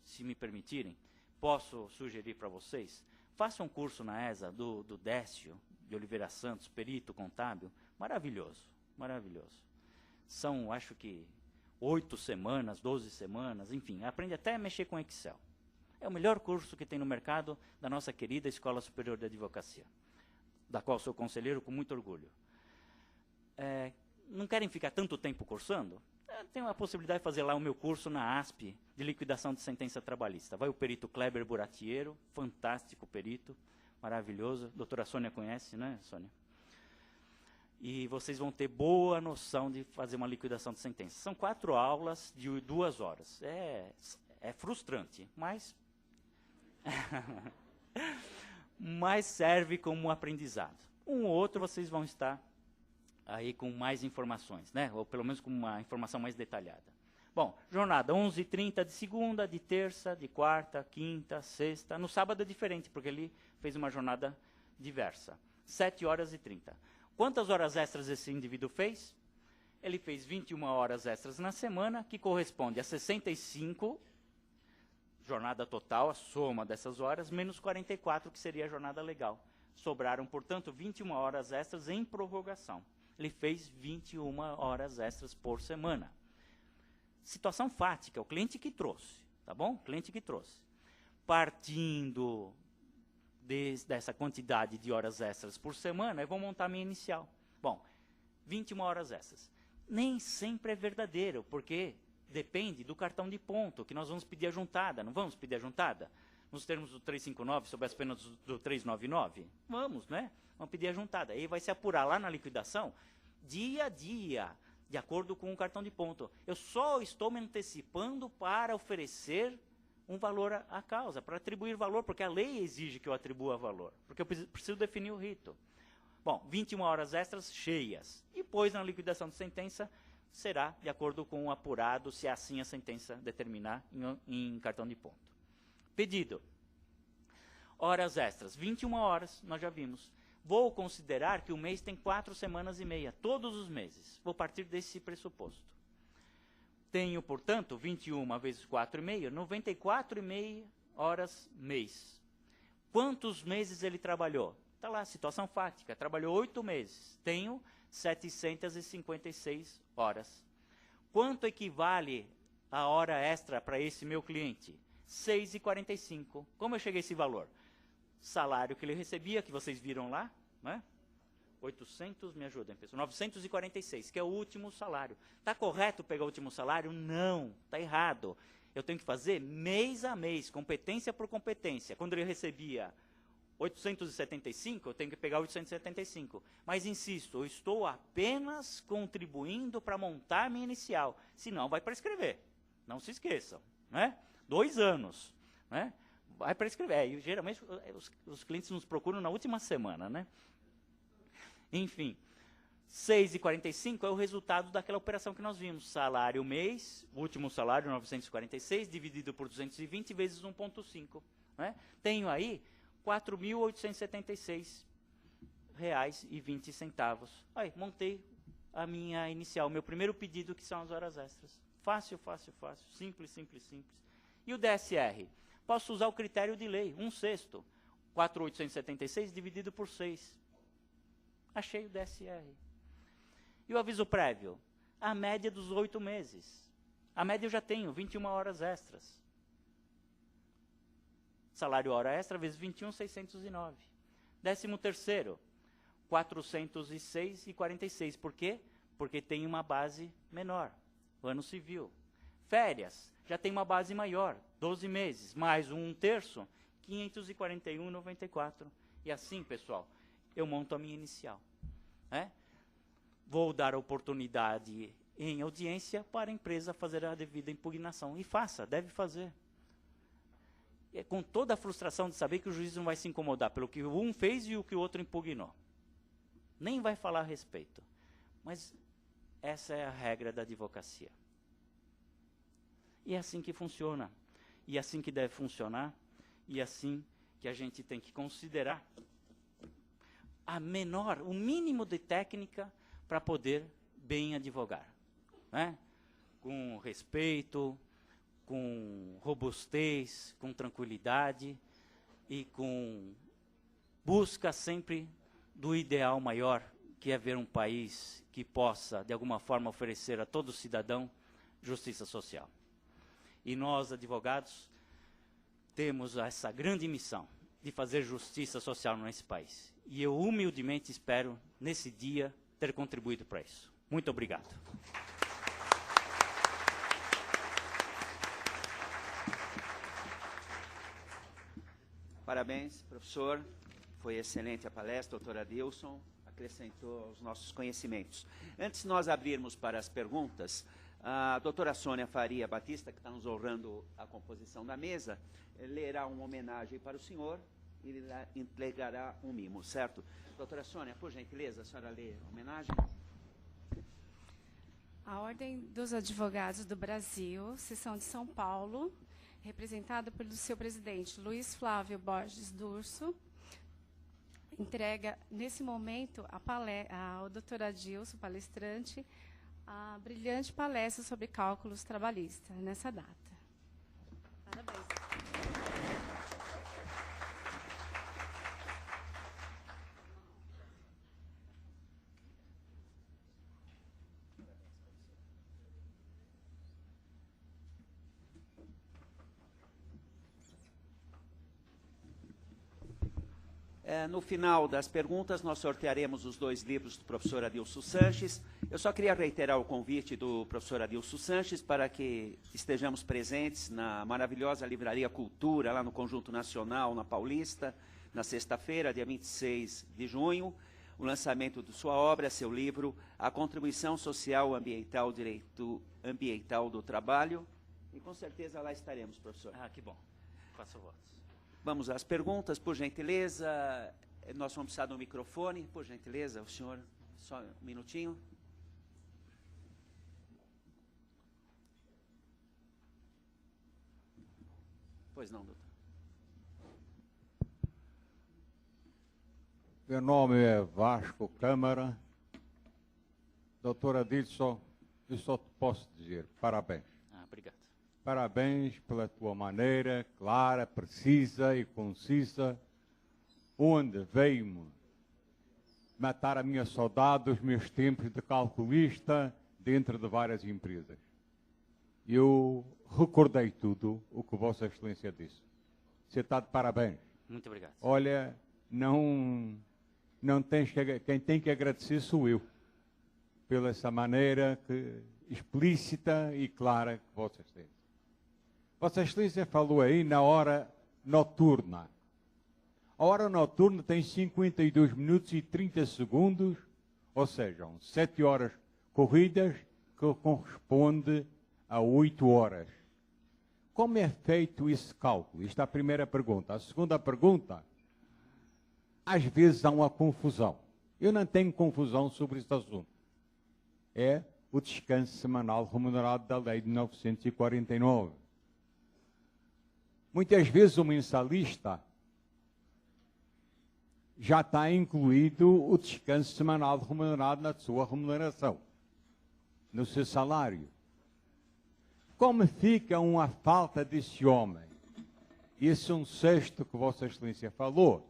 Se me permitirem, posso sugerir para vocês, façam um curso na ESA do Décio de Oliveira Santos, perito contábil, maravilhoso, maravilhoso. São, acho que, 8 semanas, 12 semanas, enfim, aprende até a mexer com Excel. É o melhor curso que tem no mercado da nossa querida Escola Superior de Advocacia, da qual sou conselheiro com muito orgulho. Não querem ficar tanto tempo cursando? Tenho a possibilidade de fazer lá o meu curso na ASP, de liquidação de sentença trabalhista. Vai o perito Kleber Buratiero, fantástico perito, maravilhoso. Doutora Sônia conhece, né, Sônia? E vocês vão ter boa noção de fazer uma liquidação de sentença. São 4 aulas de 2 horas. É frustrante, mas... mas serve como aprendizado. Um ou outro vocês vão estar aí com mais informações, né? Ou pelo menos com uma informação mais detalhada. Bom, jornada 11h30 de segunda, de terça, de quarta, quinta, sexta. No sábado é diferente, porque ele fez uma jornada diversa. 7h30. Quantas horas extras esse indivíduo fez? Ele fez 21 horas extras na semana, que corresponde a 65, jornada total, a soma dessas horas, menos 44, que seria a jornada legal. Sobraram, portanto, 21 horas extras em prorrogação. Ele fez 21 horas extras por semana. Situação fática, o cliente que trouxe, tá bom? O cliente que trouxe. Partindo dessa quantidade de horas extras por semana, eu vou montar a minha inicial. Bom, 21 horas extras. Nem sempre é verdadeiro, porque depende do cartão de ponto, que nós vamos pedir a juntada. Não vamos pedir a juntada? Nos termos do 359, sob as penas do 399? Vamos, né? Vamos pedir a juntada. Aí vai se apurar lá na liquidação, dia a dia, de acordo com o cartão de ponto. Eu só estou me antecipando para oferecer um valor à causa, para atribuir valor, porque a lei exige que eu atribua valor, porque eu preciso definir o rito. Bom, 21 horas extras cheias. Depois, na liquidação de sentença, será de acordo com o apurado, se assim a sentença determinar em cartão de ponto. Pedido. Horas extras, 21 horas, nós já vimos. Vou considerar que o mês tem 4 semanas e meia, todos os meses. Vou partir desse pressuposto. Tenho, portanto, 21 vezes 4,5, 94,5 horas mês. Quantos meses ele trabalhou? Está lá, situação fática, trabalhou 8 meses. Tenho 756 horas. Quanto equivale a hora extra para esse meu cliente? 6,45. Como eu cheguei a esse valor? Salário que ele recebia, que vocês viram lá, né? 800, me ajudem, pessoal, 946, que é o último salário. Está correto pegar o último salário? Não, está errado. Eu tenho que fazer mês a mês, competência por competência. Quando ele recebia 875, eu tenho que pegar 875. Mas, insisto, eu estou apenas contribuindo para montar minha inicial. Senão, vai prescrever. Não se esqueçam. Né? 2 anos. Né? Vai prescrever. E, geralmente, os clientes nos procuram na última semana. Né? Enfim, 6,45 é o resultado daquela operação que nós vimos. Salário mês, último salário, 946, dividido por 220 vezes 1,5. Né? Tenho aí R$ 4.876,20. Aí, montei a minha inicial, meu primeiro pedido, que são as horas extras. Fácil, fácil, fácil. Simples, simples, simples. E o DSR? Posso usar o critério de lei, 1/6. 4.876 dividido por 6. Achei o DSR. E o aviso prévio? A média dos 8 meses. A média eu já tenho, 21 horas extras. Salário hora extra vezes 21, 609. 13º, 406,46. Por quê? Porque tem uma base menor, o ano civil. Férias, já tem uma base maior, 12 meses, mais 1/3, 541,94. E assim, pessoal, eu monto a minha inicial. Né? Vou dar oportunidade em audiência para a empresa fazer a devida impugnação. E faça, deve fazer. Com toda a frustração de saber que o juiz não vai se incomodar pelo que um fez e o que o outro impugnou. Nem vai falar a respeito. Mas essa é a regra da advocacia. E é assim que funciona. E é assim que deve funcionar. E é assim que a gente tem que considerar o mínimo de técnica para poder bem advogar. Né? Com respeito, com robustez, com tranquilidade e com busca sempre do ideal maior, que é ver um país que possa, de alguma forma, oferecer a todo cidadão justiça social. E nós, advogados, temos essa grande missão de fazer justiça social nesse país. E eu humildemente espero, nesse dia, ter contribuído para isso. Muito obrigado. Parabéns, professor. Foi excelente a palestra, doutor Adilson. Acrescentou aos nossos conhecimentos. Antes de nós abrirmos para as perguntas, a doutora Sônia Faria Batista, que está nos honrando a composição da mesa, lerá uma homenagem para o senhor e lhe entregará um mimo, certo? Doutora Sônia, por gentileza, a senhora lê a homenagem. A Ordem dos Advogados do Brasil, Seção de São Paulo, representada pelo seu presidente, Luiz Flávio Borges Durso, entrega, nesse momento, ao doutor Adilson, palestrante, a brilhante palestra sobre cálculos trabalhistas, nessa data. Parabéns. No final das perguntas, nós sortearemos os 2 livros do professor Adilson Sanches. Eu só queria reiterar o convite do professor Adilson Sanches para que estejamos presentes na maravilhosa Livraria Cultura, lá no Conjunto Nacional, na Paulista, na sexta-feira, dia 26 de junho, o lançamento de sua obra, seu livro, A Contribuição Social Ambiental, Direito Ambiental do Trabalho. E com certeza lá estaremos, professor. Ah, que bom. Faço votos. Vamos às perguntas, por gentileza. Nós vamos precisar do microfone, por gentileza, o senhor, só um minutinho. Pois não, doutor. Meu nome é Vasco Câmara. Doutor Adilson, eu só te posso dizer parabéns. Obrigado. Parabéns pela tua maneira clara, precisa e concisa, onde veio-me matar a minha saudade dos meus tempos de calculista dentro de várias empresas. Eu recordei tudo o que Vossa Excelência disse. Você está de parabéns. Muito obrigado. Olha, não tens que, quem tem que agradecer sou eu, pela essa maneira explícita e clara que Vossa Excelência. Vossa Excelência falou aí na hora noturna. A hora noturna tem 52 minutos e 30 segundos, ou seja, 7 horas corridas, que corresponde a 8 horas. Como é feito esse cálculo? Esta é a primeira pergunta. A segunda pergunta, às vezes há uma confusão. Eu não tenho confusão sobre este assunto. É o descanso semanal remunerado da Lei de 1949. Muitas vezes o mensalista já está incluído o descanso semanal remunerado na sua remuneração, no seu salário. Como fica uma falta desse homem? Esse 1/6 que Vossa Excelência falou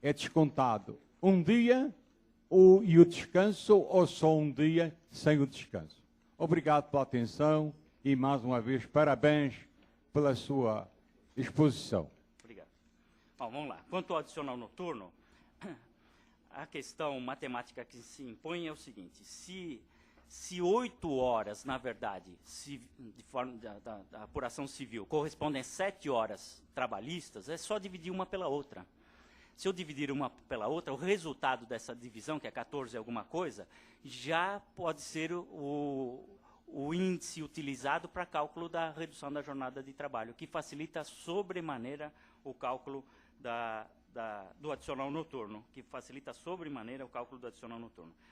é descontado um dia e o descanso, ou só um dia sem o descanso. Obrigado pela atenção e, mais uma vez, parabéns pela sua exposição. Obrigado. Bom, vamos lá. Quanto ao adicional noturno, a questão matemática que se impõe é o seguinte: se 8 horas, na verdade, de forma da apuração civil, correspondem a 7 horas trabalhistas, é só dividir uma pela outra. Se eu dividir uma pela outra, o resultado dessa divisão, que é 14 alguma coisa, já pode ser o índice utilizado para cálculo da redução da jornada de trabalho, que facilita sobremaneira o cálculo do adicional noturno,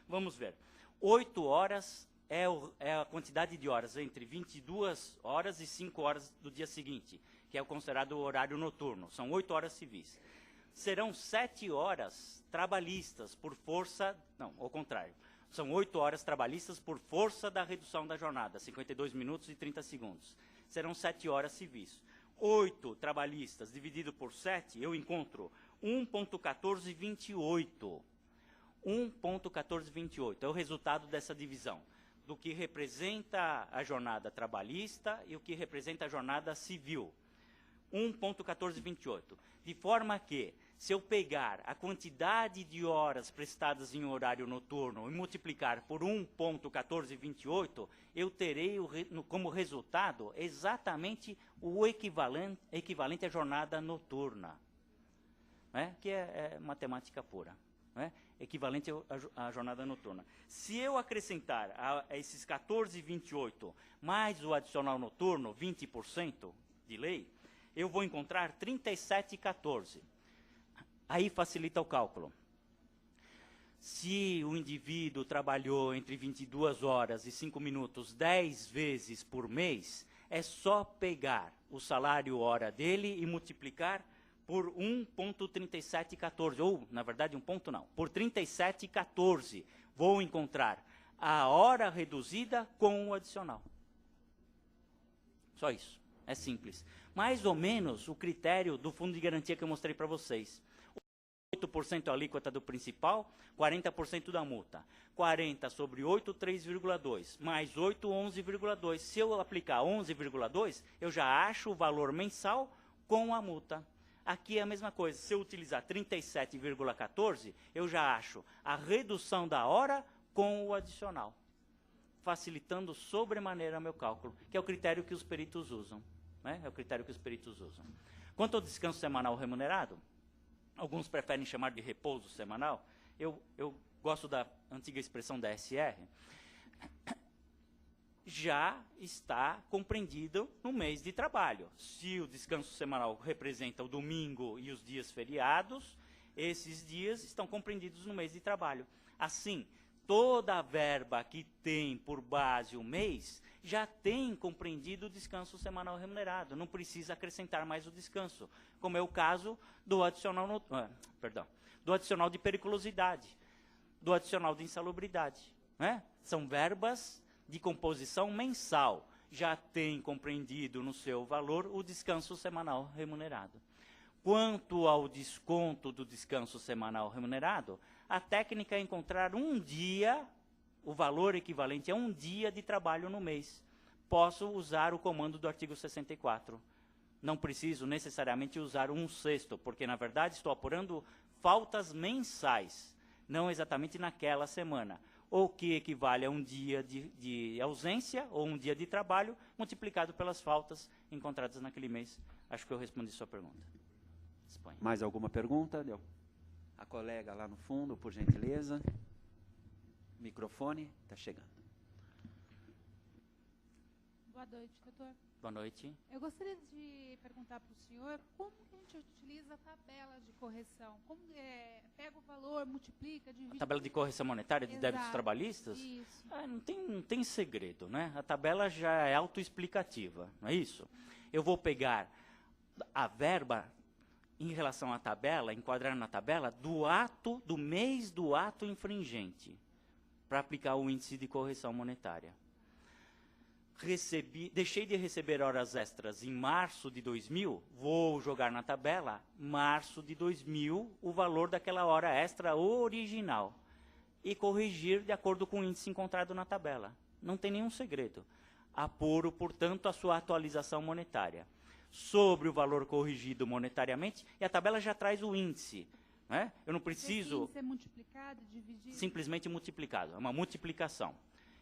Vamos ver. 8 horas é a quantidade de horas entre 22 horas e 5 horas do dia seguinte, que é o considerado horário noturno. São 8 horas civis. Serão 7 horas trabalhistas por força... Não, ao contrário. São 8 horas trabalhistas por força da redução da jornada, 52 minutos e 30 segundos. Serão 7 horas civis. 8 trabalhistas dividido por 7, eu encontro 1,1428. 1,1428 é o resultado dessa divisão, do que representa a jornada trabalhista e o que representa a jornada civil. 1,1428. De forma que, se eu pegar a quantidade de horas prestadas em horário noturno e multiplicar por 1,1428, eu terei como resultado exatamente o equivalente à jornada noturna, né? Que é matemática pura, né? Equivalente à jornada noturna. Se eu acrescentar a esses 14,28 mais o adicional noturno, 20% de lei, eu vou encontrar 37,14. Aí facilita o cálculo. Se o indivíduo trabalhou entre 22 horas e 5 minutos 10 vezes por mês, é só pegar o salário hora dele e multiplicar por 1,3714, ou, na verdade, por 37,14. Vou encontrar a hora reduzida com o adicional. Só isso. É simples. Mais ou menos o critério do fundo de garantia que eu mostrei para vocês. 8% a alíquota do principal, 40% da multa. 40 sobre 8, 3,2. Mais 8, 11,2. Se eu aplicar 11,2, eu já acho o valor mensal com a multa. Aqui é a mesma coisa. Se eu utilizar 37,14, eu já acho a redução da hora com o adicional, facilitando sobremaneira o meu cálculo, que é o critério que os peritos usam. Né? É o critério que os peritos usam. Quanto ao descanso semanal remunerado, alguns preferem chamar de repouso semanal. Eu gosto da antiga expressão da SR. Já está compreendido no mês de trabalho. Se o descanso semanal representa o domingo e os dias feriados, esses dias estão compreendidos no mês de trabalho. Assim, toda a verba que tem por base o mês já tem compreendido o descanso semanal remunerado, não precisa acrescentar mais o descanso, como é o caso do adicional, do adicional de periculosidade, do adicional de insalubridade, né? São verbas de composição mensal, já tem compreendido no seu valor o descanso semanal remunerado. Quanto ao desconto do descanso semanal remunerado, a técnica é encontrar um dia, o valor equivalente a um dia de trabalho no mês. Posso usar o comando do artigo 64. Não preciso necessariamente usar 1/6, porque, na verdade, estou apurando faltas mensais, não exatamente naquela semana, o que equivale a um dia de ausência ou um dia de trabalho, multiplicado pelas faltas encontradas naquele mês. Acho que eu respondi sua pergunta. Espanha. Mais alguma pergunta? Deu. A colega lá no fundo, por gentileza. Microfone, está chegando. Boa noite, doutor. Boa noite. Eu gostaria de perguntar para o senhor como que a gente utiliza a tabela de correção. Como pega o valor, multiplica, divide... A tabela de correção monetária de débitos Exato. trabalhistas? Isso. Não tem segredo, né? A tabela já é autoexplicativa, não é isso? Eu vou pegar a verba em relação à tabela, enquadrar na tabela, do mês do ato infringente, para aplicar o índice de correção monetária. Deixei de receber horas extras em março de 2000, vou jogar na tabela, março de 2000, o valor daquela hora extra original, e corrigir de acordo com o índice encontrado na tabela. Não tem nenhum segredo. Apuro, portanto, a sua atualização monetária sobre o valor corrigido monetariamente, e a tabela já traz o índice. Né? Eu não preciso... Esse índice é multiplicado, dividido? Simplesmente multiplicado, é uma multiplicação.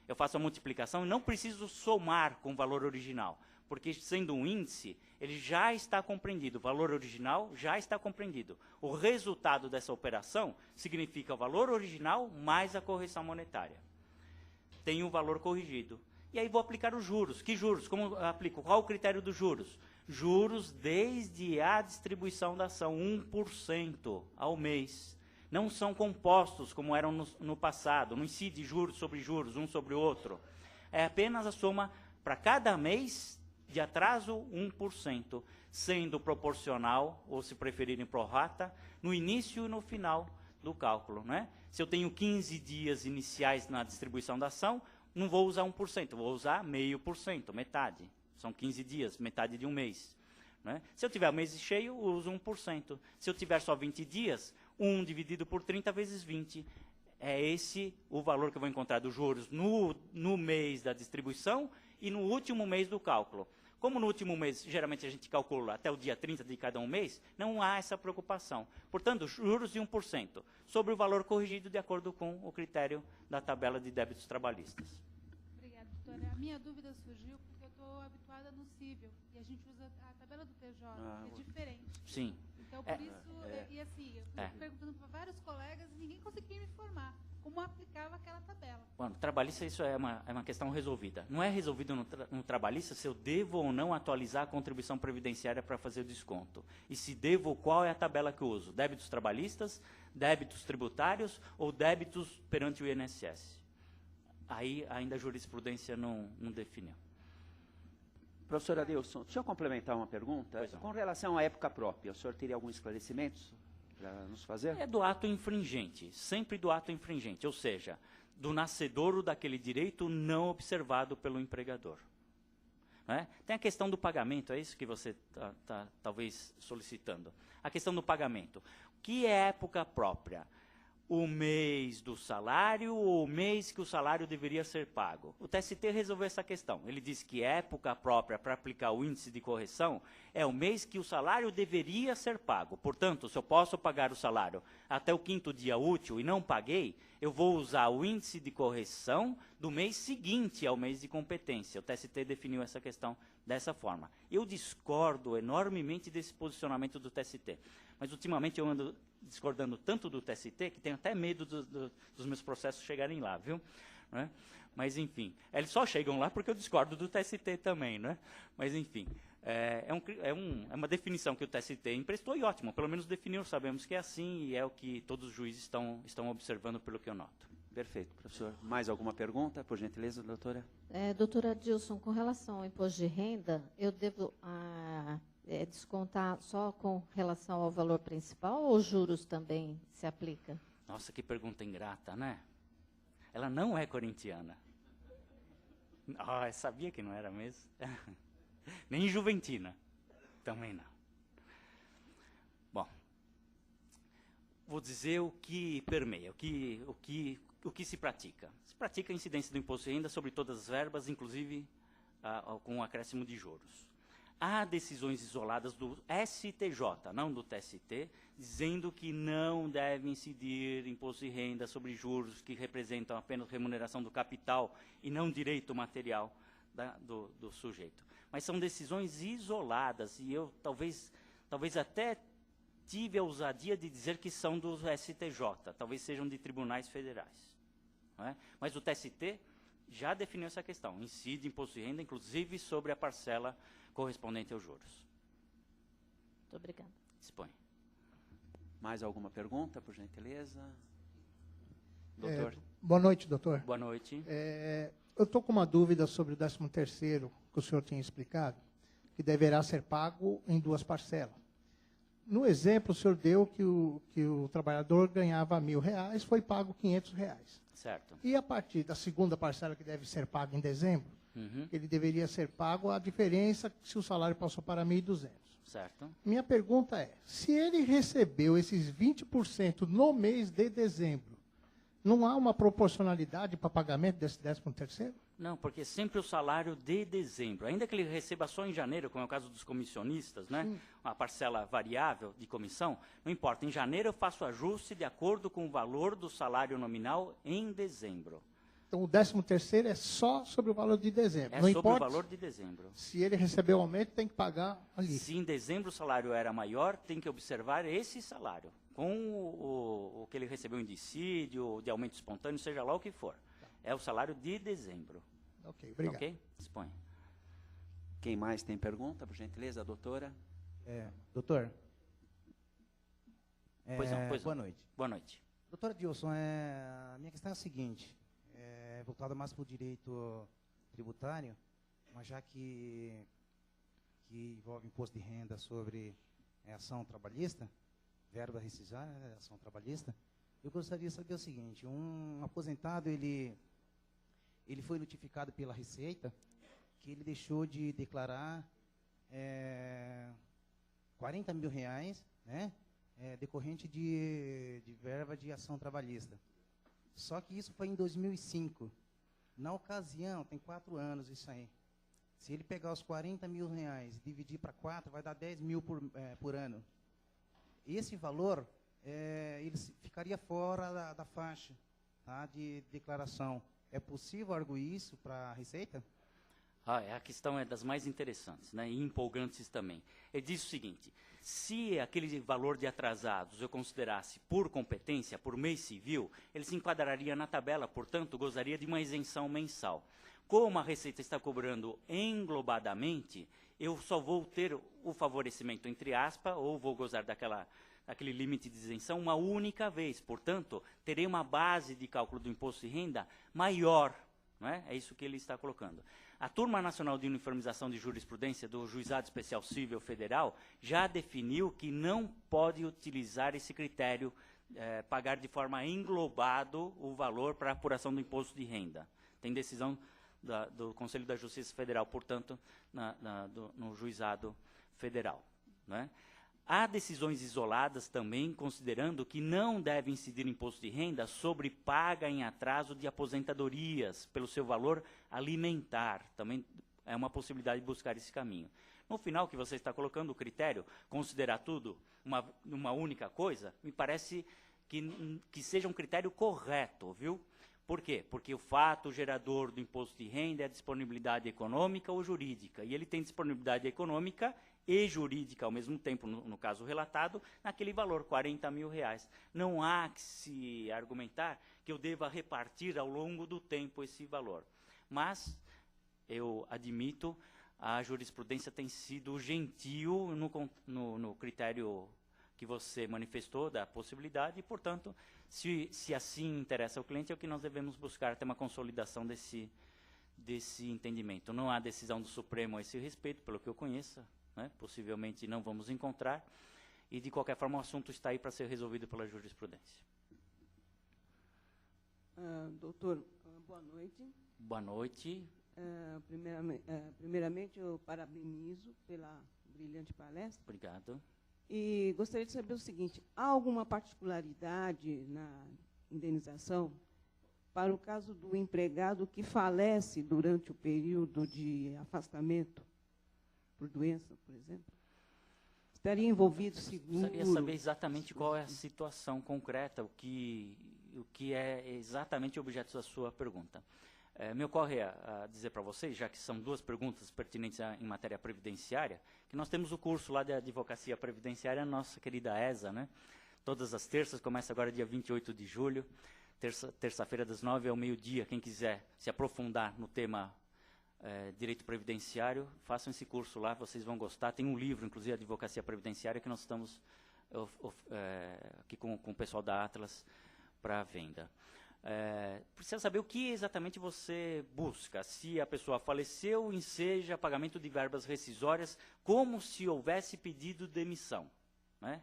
Eu faço a multiplicação e não preciso somar com o valor original, porque sendo um índice, ele já está compreendido, o valor original já está compreendido. O resultado dessa operação significa o valor original mais a correção monetária. Tem o valor corrigido. E aí vou aplicar os juros. Que juros? Como eu aplico? Qual o critério dos juros? Juros desde a distribuição da ação, 1% ao mês. Não são compostos como eram no passado, não incide juros, um sobre o outro. É apenas a soma para cada mês de atraso 1%, sendo proporcional, ou se preferirem pro rata, no início e no final do cálculo. Né? Se eu tenho 15 dias iniciais na distribuição da ação, não vou usar 1%, vou usar 0,5%, metade. São 15 dias, metade de um mês. Né? Se eu tiver o mês cheio, eu uso 1%. Se eu tiver só 20 dias, 1 dividido por 30 vezes 20. É esse o valor que eu vou encontrar dos juros no mês da distribuição e no último mês do cálculo. Como no último mês, geralmente a gente calcula até o dia 30 de cada um mês, não há essa preocupação. Portanto, juros de 1% sobre o valor corrigido de acordo com o critério da tabela de débitos trabalhistas. Obrigada, doutora. A minha dúvida surgiu porque eu estou habituada no cível e a gente usa a tabela do PJ, que é diferente. Sim. Então, por isso, e assim, eu fui perguntando para vários colegas e ninguém conseguia me informar como aplicava aquela tabela. Bom, trabalhista, isso é uma questão resolvida. Não é resolvido no trabalhista se eu devo ou não atualizar a contribuição previdenciária para fazer o desconto. E se devo, qual é a tabela que eu uso? Débitos trabalhistas, débitos tributários ou débitos perante o INSS? Aí ainda a jurisprudência não definiu. Professor Adilson, deixa eu complementar uma pergunta. Com relação à época própria, o senhor teria algum esclarecimento para nos fazer? É do ato infringente, sempre do ato infringente, ou seja, do nascedouro daquele direito não observado pelo empregador. Né? Tem a questão do pagamento, é isso que você está talvez solicitando. A questão do pagamento. Que é época própria? O mês do salário ou o mês que o salário deveria ser pago? O TST resolveu essa questão. Ele disse que época própria para aplicar o índice de correção é o mês que o salário deveria ser pago. Portanto, se eu posso pagar o salário até o 5º dia útil e não paguei, eu vou usar o índice de correção do mês seguinte ao mês de competência. O TST definiu essa questão dessa forma. Eu discordo enormemente desse posicionamento do TST. Mas, ultimamente, eu ando discordando tanto do TST que tenho até medo dos meus processos chegarem lá, viu? Né? Mas, enfim, eles só chegam lá porque eu discordo do TST também, né? Mas, enfim, é uma definição que o TST emprestou e ótimo, pelo menos definiu, sabemos que é assim e é o que todos os juízes estão observando pelo que eu noto. Perfeito, professor. Mais alguma pergunta, por gentileza, doutora? Doutora Dilson, com relação ao imposto de renda, eu devo descontar só com relação ao valor principal ou os juros também se aplica? Nossa, que pergunta ingrata, né? Ela não é corintiana. Ah, eu sabia que não era mesmo. Nem juventina. Também não. Bom, vou dizer o que permeia, o que se pratica. Se pratica a incidência do imposto de renda sobre todas as verbas, inclusive com o acréscimo de juros. Há decisões isoladas do STJ, não do TST, dizendo que não deve incidir imposto de renda sobre juros que representam apenas remuneração do capital e não direito material do sujeito. Mas são decisões isoladas e eu talvez até tive a ousadia de dizer que são do STJ, talvez sejam de tribunais federais. Não é? Mas o TST já definiu essa questão, incide imposto de renda, inclusive sobre a parcela correspondente aos juros. Muito obrigada. Dispõe. Mais alguma pergunta, por gentileza? Doutor? Boa noite, doutor. Boa noite. Eu estou com uma dúvida sobre o 13º, que o senhor tinha explicado, que deverá ser pago em 2 parcelas. No exemplo, o senhor deu que o trabalhador ganhava R$1.000, foi pago R$500. Certo. E a partir da segunda parcela, que deve ser paga em dezembro, ele deveria ser pago a diferença se o salário passou para 1.200. Certo. Minha pergunta é, se ele recebeu esses 20% no mês de dezembro, não há uma proporcionalidade para pagamento desse 13º? Não, porque sempre o salário de dezembro, ainda que ele receba só em janeiro, como é o caso dos comissionistas, né? Uma parcela variável de comissão, não importa, em janeiro eu faço ajuste de acordo com o valor do salário nominal em dezembro. Então, o 13º é só sobre o valor de dezembro. É não sobre importa o valor de dezembro. se ele recebeu aumento, tem que pagar ali. Se em dezembro o salário era maior, tem que observar esse salário, com o que ele recebeu em dissídio, de aumento espontâneo, seja lá o que for. É o salário de dezembro. Ok, obrigado. Ok? Dispõe. Quem mais tem pergunta, por gentileza, doutora? Doutor. Pois não. Boa noite. Boa noite. Doutora Dilson, a minha questão é a seguinte, voltada mais para o direito tributário, mas já que envolve imposto de renda sobre ação trabalhista, verba rescisória, ação trabalhista, eu gostaria de saber o seguinte, um aposentado, ele foi notificado pela Receita que ele deixou de declarar R$40 mil, né, decorrente de verba de ação trabalhista. Só que isso foi em 2005. Na ocasião, tem 4 anos isso aí. Se ele pegar os R$40 mil e dividir para 4, vai dar 10 mil por ano. Esse valor, ele ficaria fora da faixa, tá, de declaração. É possível arguir isso para a Receita? A questão é das mais interessantes, né, e empolgantes também. Ele diz o seguinte, se aquele valor de atrasados eu considerasse por competência, por mês civil, ele se enquadraria na tabela, portanto, gozaria de uma isenção mensal. Como a Receita está cobrando englobadamente, eu só vou ter o favorecimento, entre aspas, ou vou gozar daquele limite de isenção uma única vez. Portanto, terei uma base de cálculo do imposto de renda maior. Não é? É isso que ele está colocando. A Turma Nacional de Uniformização de Jurisprudência do Juizado Especial Civil Federal já definiu que não pode utilizar esse critério, pagar de forma englobado o valor para apuração do imposto de renda. Tem decisão do Conselho da Justiça Federal, portanto, no Juizado Federal. Não é? Há decisões isoladas também, considerando que não deve incidir imposto de renda sobre paga em atraso de aposentadorias, pelo seu valor alimentar. Também é uma possibilidade de buscar esse caminho. No final, que você está colocando o critério, considerar tudo uma única coisa, me parece que seja um critério correto, viu? Por quê? Porque o fato gerador do imposto de renda é a disponibilidade econômica ou jurídica. E ele tem disponibilidade econômica e jurídica ao mesmo tempo, no caso relatado, naquele valor, R$40 mil. Não há que se argumentar que eu deva repartir ao longo do tempo esse valor. Mas, eu admito, a jurisprudência tem sido gentil no critério que você manifestou da possibilidade e, portanto, se assim interessa ao cliente, é o que nós devemos buscar, ter uma consolidação desse entendimento. Não há decisão do Supremo a esse respeito, pelo que eu conheça, né? Possivelmente não vamos encontrar, e, de qualquer forma, o assunto está aí para ser resolvido pela jurisprudência. Doutor, boa noite. Boa noite. Primeiramente, eu parabenizo pela brilhante palestra. Obrigado. E gostaria de saber o seguinte, há alguma particularidade na indenização para o caso do empregado que falece durante o período de afastamento por doença, por exemplo? Estaria envolvido seguro? Gostaria de saber exatamente qual é a situação concreta, o que é exatamente o objeto da sua pergunta. Me ocorre a dizer para vocês, já que são duas perguntas pertinentes em matéria previdenciária, que nós temos o curso lá de advocacia previdenciária, nossa querida ESA, né? Todas as terças, começa agora dia 28 de julho, terça-feira das 9 ao meio-dia. Quem quiser se aprofundar no tema direito previdenciário, façam esse curso lá, vocês vão gostar. Tem um livro, inclusive, Advocacia Previdenciária, que nós estamos aqui com o pessoal da Atlas para venda. Precisa saber o que exatamente você busca. Se a pessoa faleceu, enseja pagamento de verbas rescisórias, como se houvesse pedido demissão, né?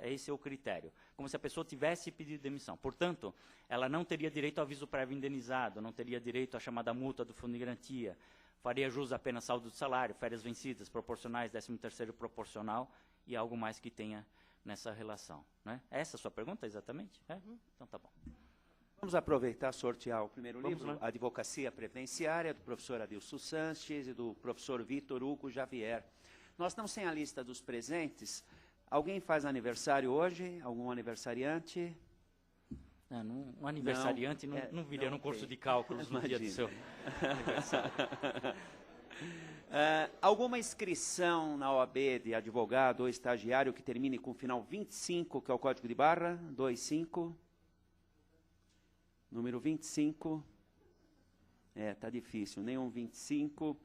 Esse é o critério. Como se a pessoa tivesse pedido demissão. Portanto, ela não teria direito ao aviso prévio indenizado, não teria direito à chamada multa do fundo de garantia, faria jus apenas saldo de salário, férias vencidas, proporcionais, 13º proporcional e algo mais que tenha nessa relação, né? Essa é a sua pergunta, exatamente? Então tá bom. Vamos aproveitar e sortear o primeiro Vamos livro, lá. Advocacia Previdenciária, do professor Adilson Sanches e do professor Vitor Hugo Javier. Nós estamos sem a lista dos presentes. Alguém faz aniversário hoje? Algum aniversariante? Um aniversariante não viria num curso de cálculos no dia do seu aniversário. Alguma inscrição na OAB de advogado ou estagiário que termine com o final 25, que é o código de barra, 25? Número 25. Tá difícil, nenhum 25.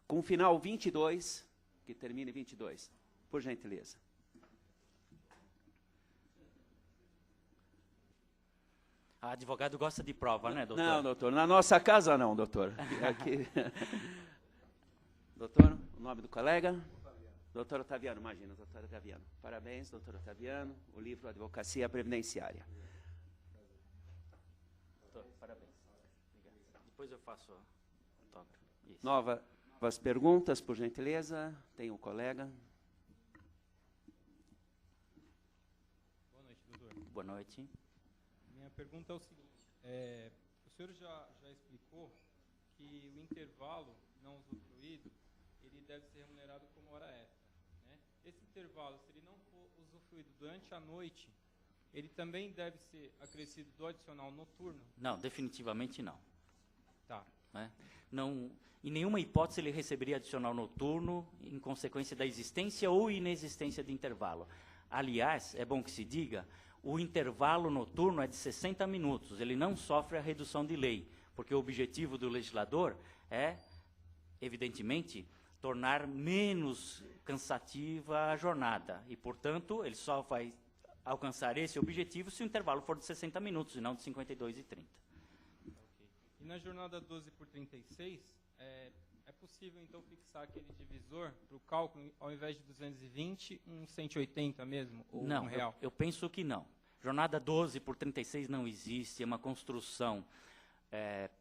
Com final 22, que termine 22. Por gentileza. A advogado gosta de prova, né, doutor? Não, doutor. Na nossa casa, não, doutor. Aqui. Doutor, o nome do colega? Doutor Otaviano, imagina, doutor Otaviano. Parabéns, doutor Otaviano. O livro Advocacia Previdenciária. Doutor, parabéns. Obrigado. Depois eu faço autógrafo. Isso. Novas perguntas, por gentileza. Tem um colega. Boa noite, doutor. Boa noite. Minha pergunta é o seguinte, o senhor já explicou que o intervalo não usufruído, ele deve ser remunerado como hora extra, né? Esse intervalo, se ele não for usufruído durante a noite, ele também deve ser acrescido do adicional noturno? Não, definitivamente não. Tá. Né? Não, em nenhuma hipótese ele receberia adicional noturno em consequência da existência ou inexistência de intervalo. Aliás, é bom que se diga, o intervalo noturno é de 60 minutos, ele não sofre a redução de lei, porque o objetivo do legislador é, evidentemente, tornar menos cansativa a jornada, e, portanto, ele só vai alcançar esse objetivo se o intervalo for de 60 minutos, e não de 52 e 30. Okay. E na jornada 12 por 36, é possível, então, fixar aquele divisor para o cálculo, ao invés de 220, 180 mesmo? Ou não, real? Eu penso que não. Jornada 12 por 36 não existe, é uma construção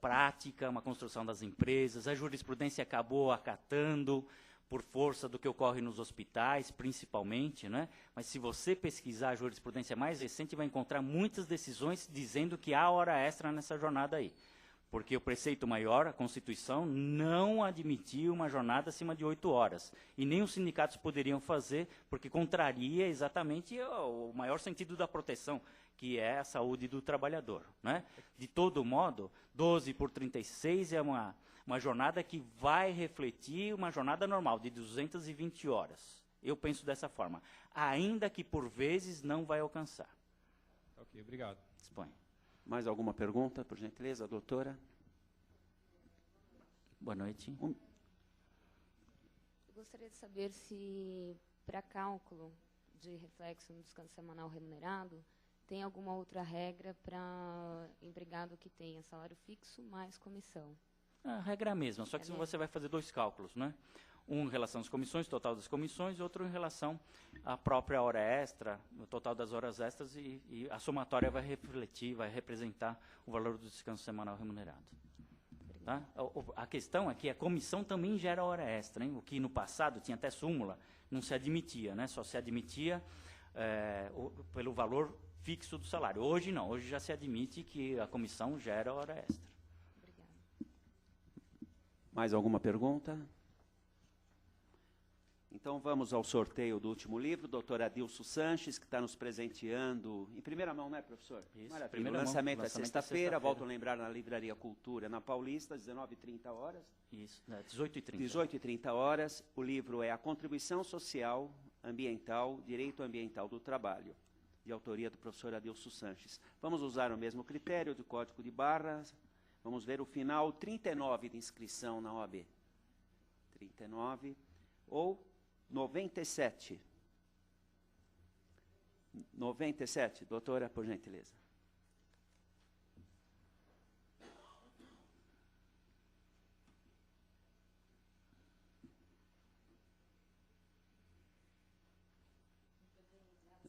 prática, uma construção das empresas. A jurisprudência acabou acatando por força do que ocorre nos hospitais, principalmente, né? Mas se você pesquisar a jurisprudência mais recente, vai encontrar muitas decisões dizendo que há hora extra nessa jornada aí. Porque o preceito maior, a Constituição, não admitia uma jornada acima de 8 horas. E nem os sindicatos poderiam fazer, porque contraria exatamente o maior sentido da proteção, que é a saúde do trabalhador, né? De todo modo, 12 por 36 é uma jornada que vai refletir uma jornada normal, de 220 horas. Eu penso dessa forma. Ainda que, por vezes, não vai alcançar. Ok, obrigado. Dispõe. Mais alguma pergunta, por gentileza, doutora? Boa noite. Eu gostaria de saber se, para cálculo de reflexo no descanso semanal remunerado, tem alguma outra regra para empregado que tenha salário fixo mais comissão? A regra é a mesma, só que você vai fazer 2 cálculos, né? Um em relação às comissões, total das comissões, e outro em relação à própria hora extra, o total das horas extras, e a somatória vai refletir, vai representar o valor do descanso semanal remunerado. Tá? A questão é que a comissão também gera hora extra, hein? O que no passado tinha até súmula, não se admitia, né? Só se admitia pelo valor fixo do salário. Hoje não, hoje já se admite que a comissão gera hora extra. Obrigada. Mais alguma pergunta? Então vamos ao sorteio do último livro, doutor Adilson Sanches, que está nos presenteando em primeira mão, né, professor? Isso, Maravilha. primeira O mão, lançamento é sexta-feira, sexta-feira. volto a lembrar, na Livraria Cultura, na Paulista, às 19h30. Isso, 18h30. 18h30. O livro é A Contribuição Social, Ambiental, Direito Ambiental do Trabalho, de autoria do professor Adilson Sanches. Vamos usar o mesmo critério do código de barras. Vamos ver o final 39 de inscrição na OAB. 39 ou 97. 97, doutora, por gentileza.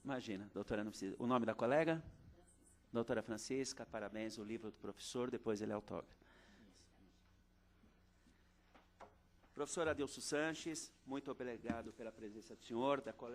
Imagina, doutora, não precisa. O nome da colega? Doutora Francisca, parabéns, o livro do professor, depois ele autógrafa. Professor Adilson Sanches, muito obrigado pela presença do senhor, da colega.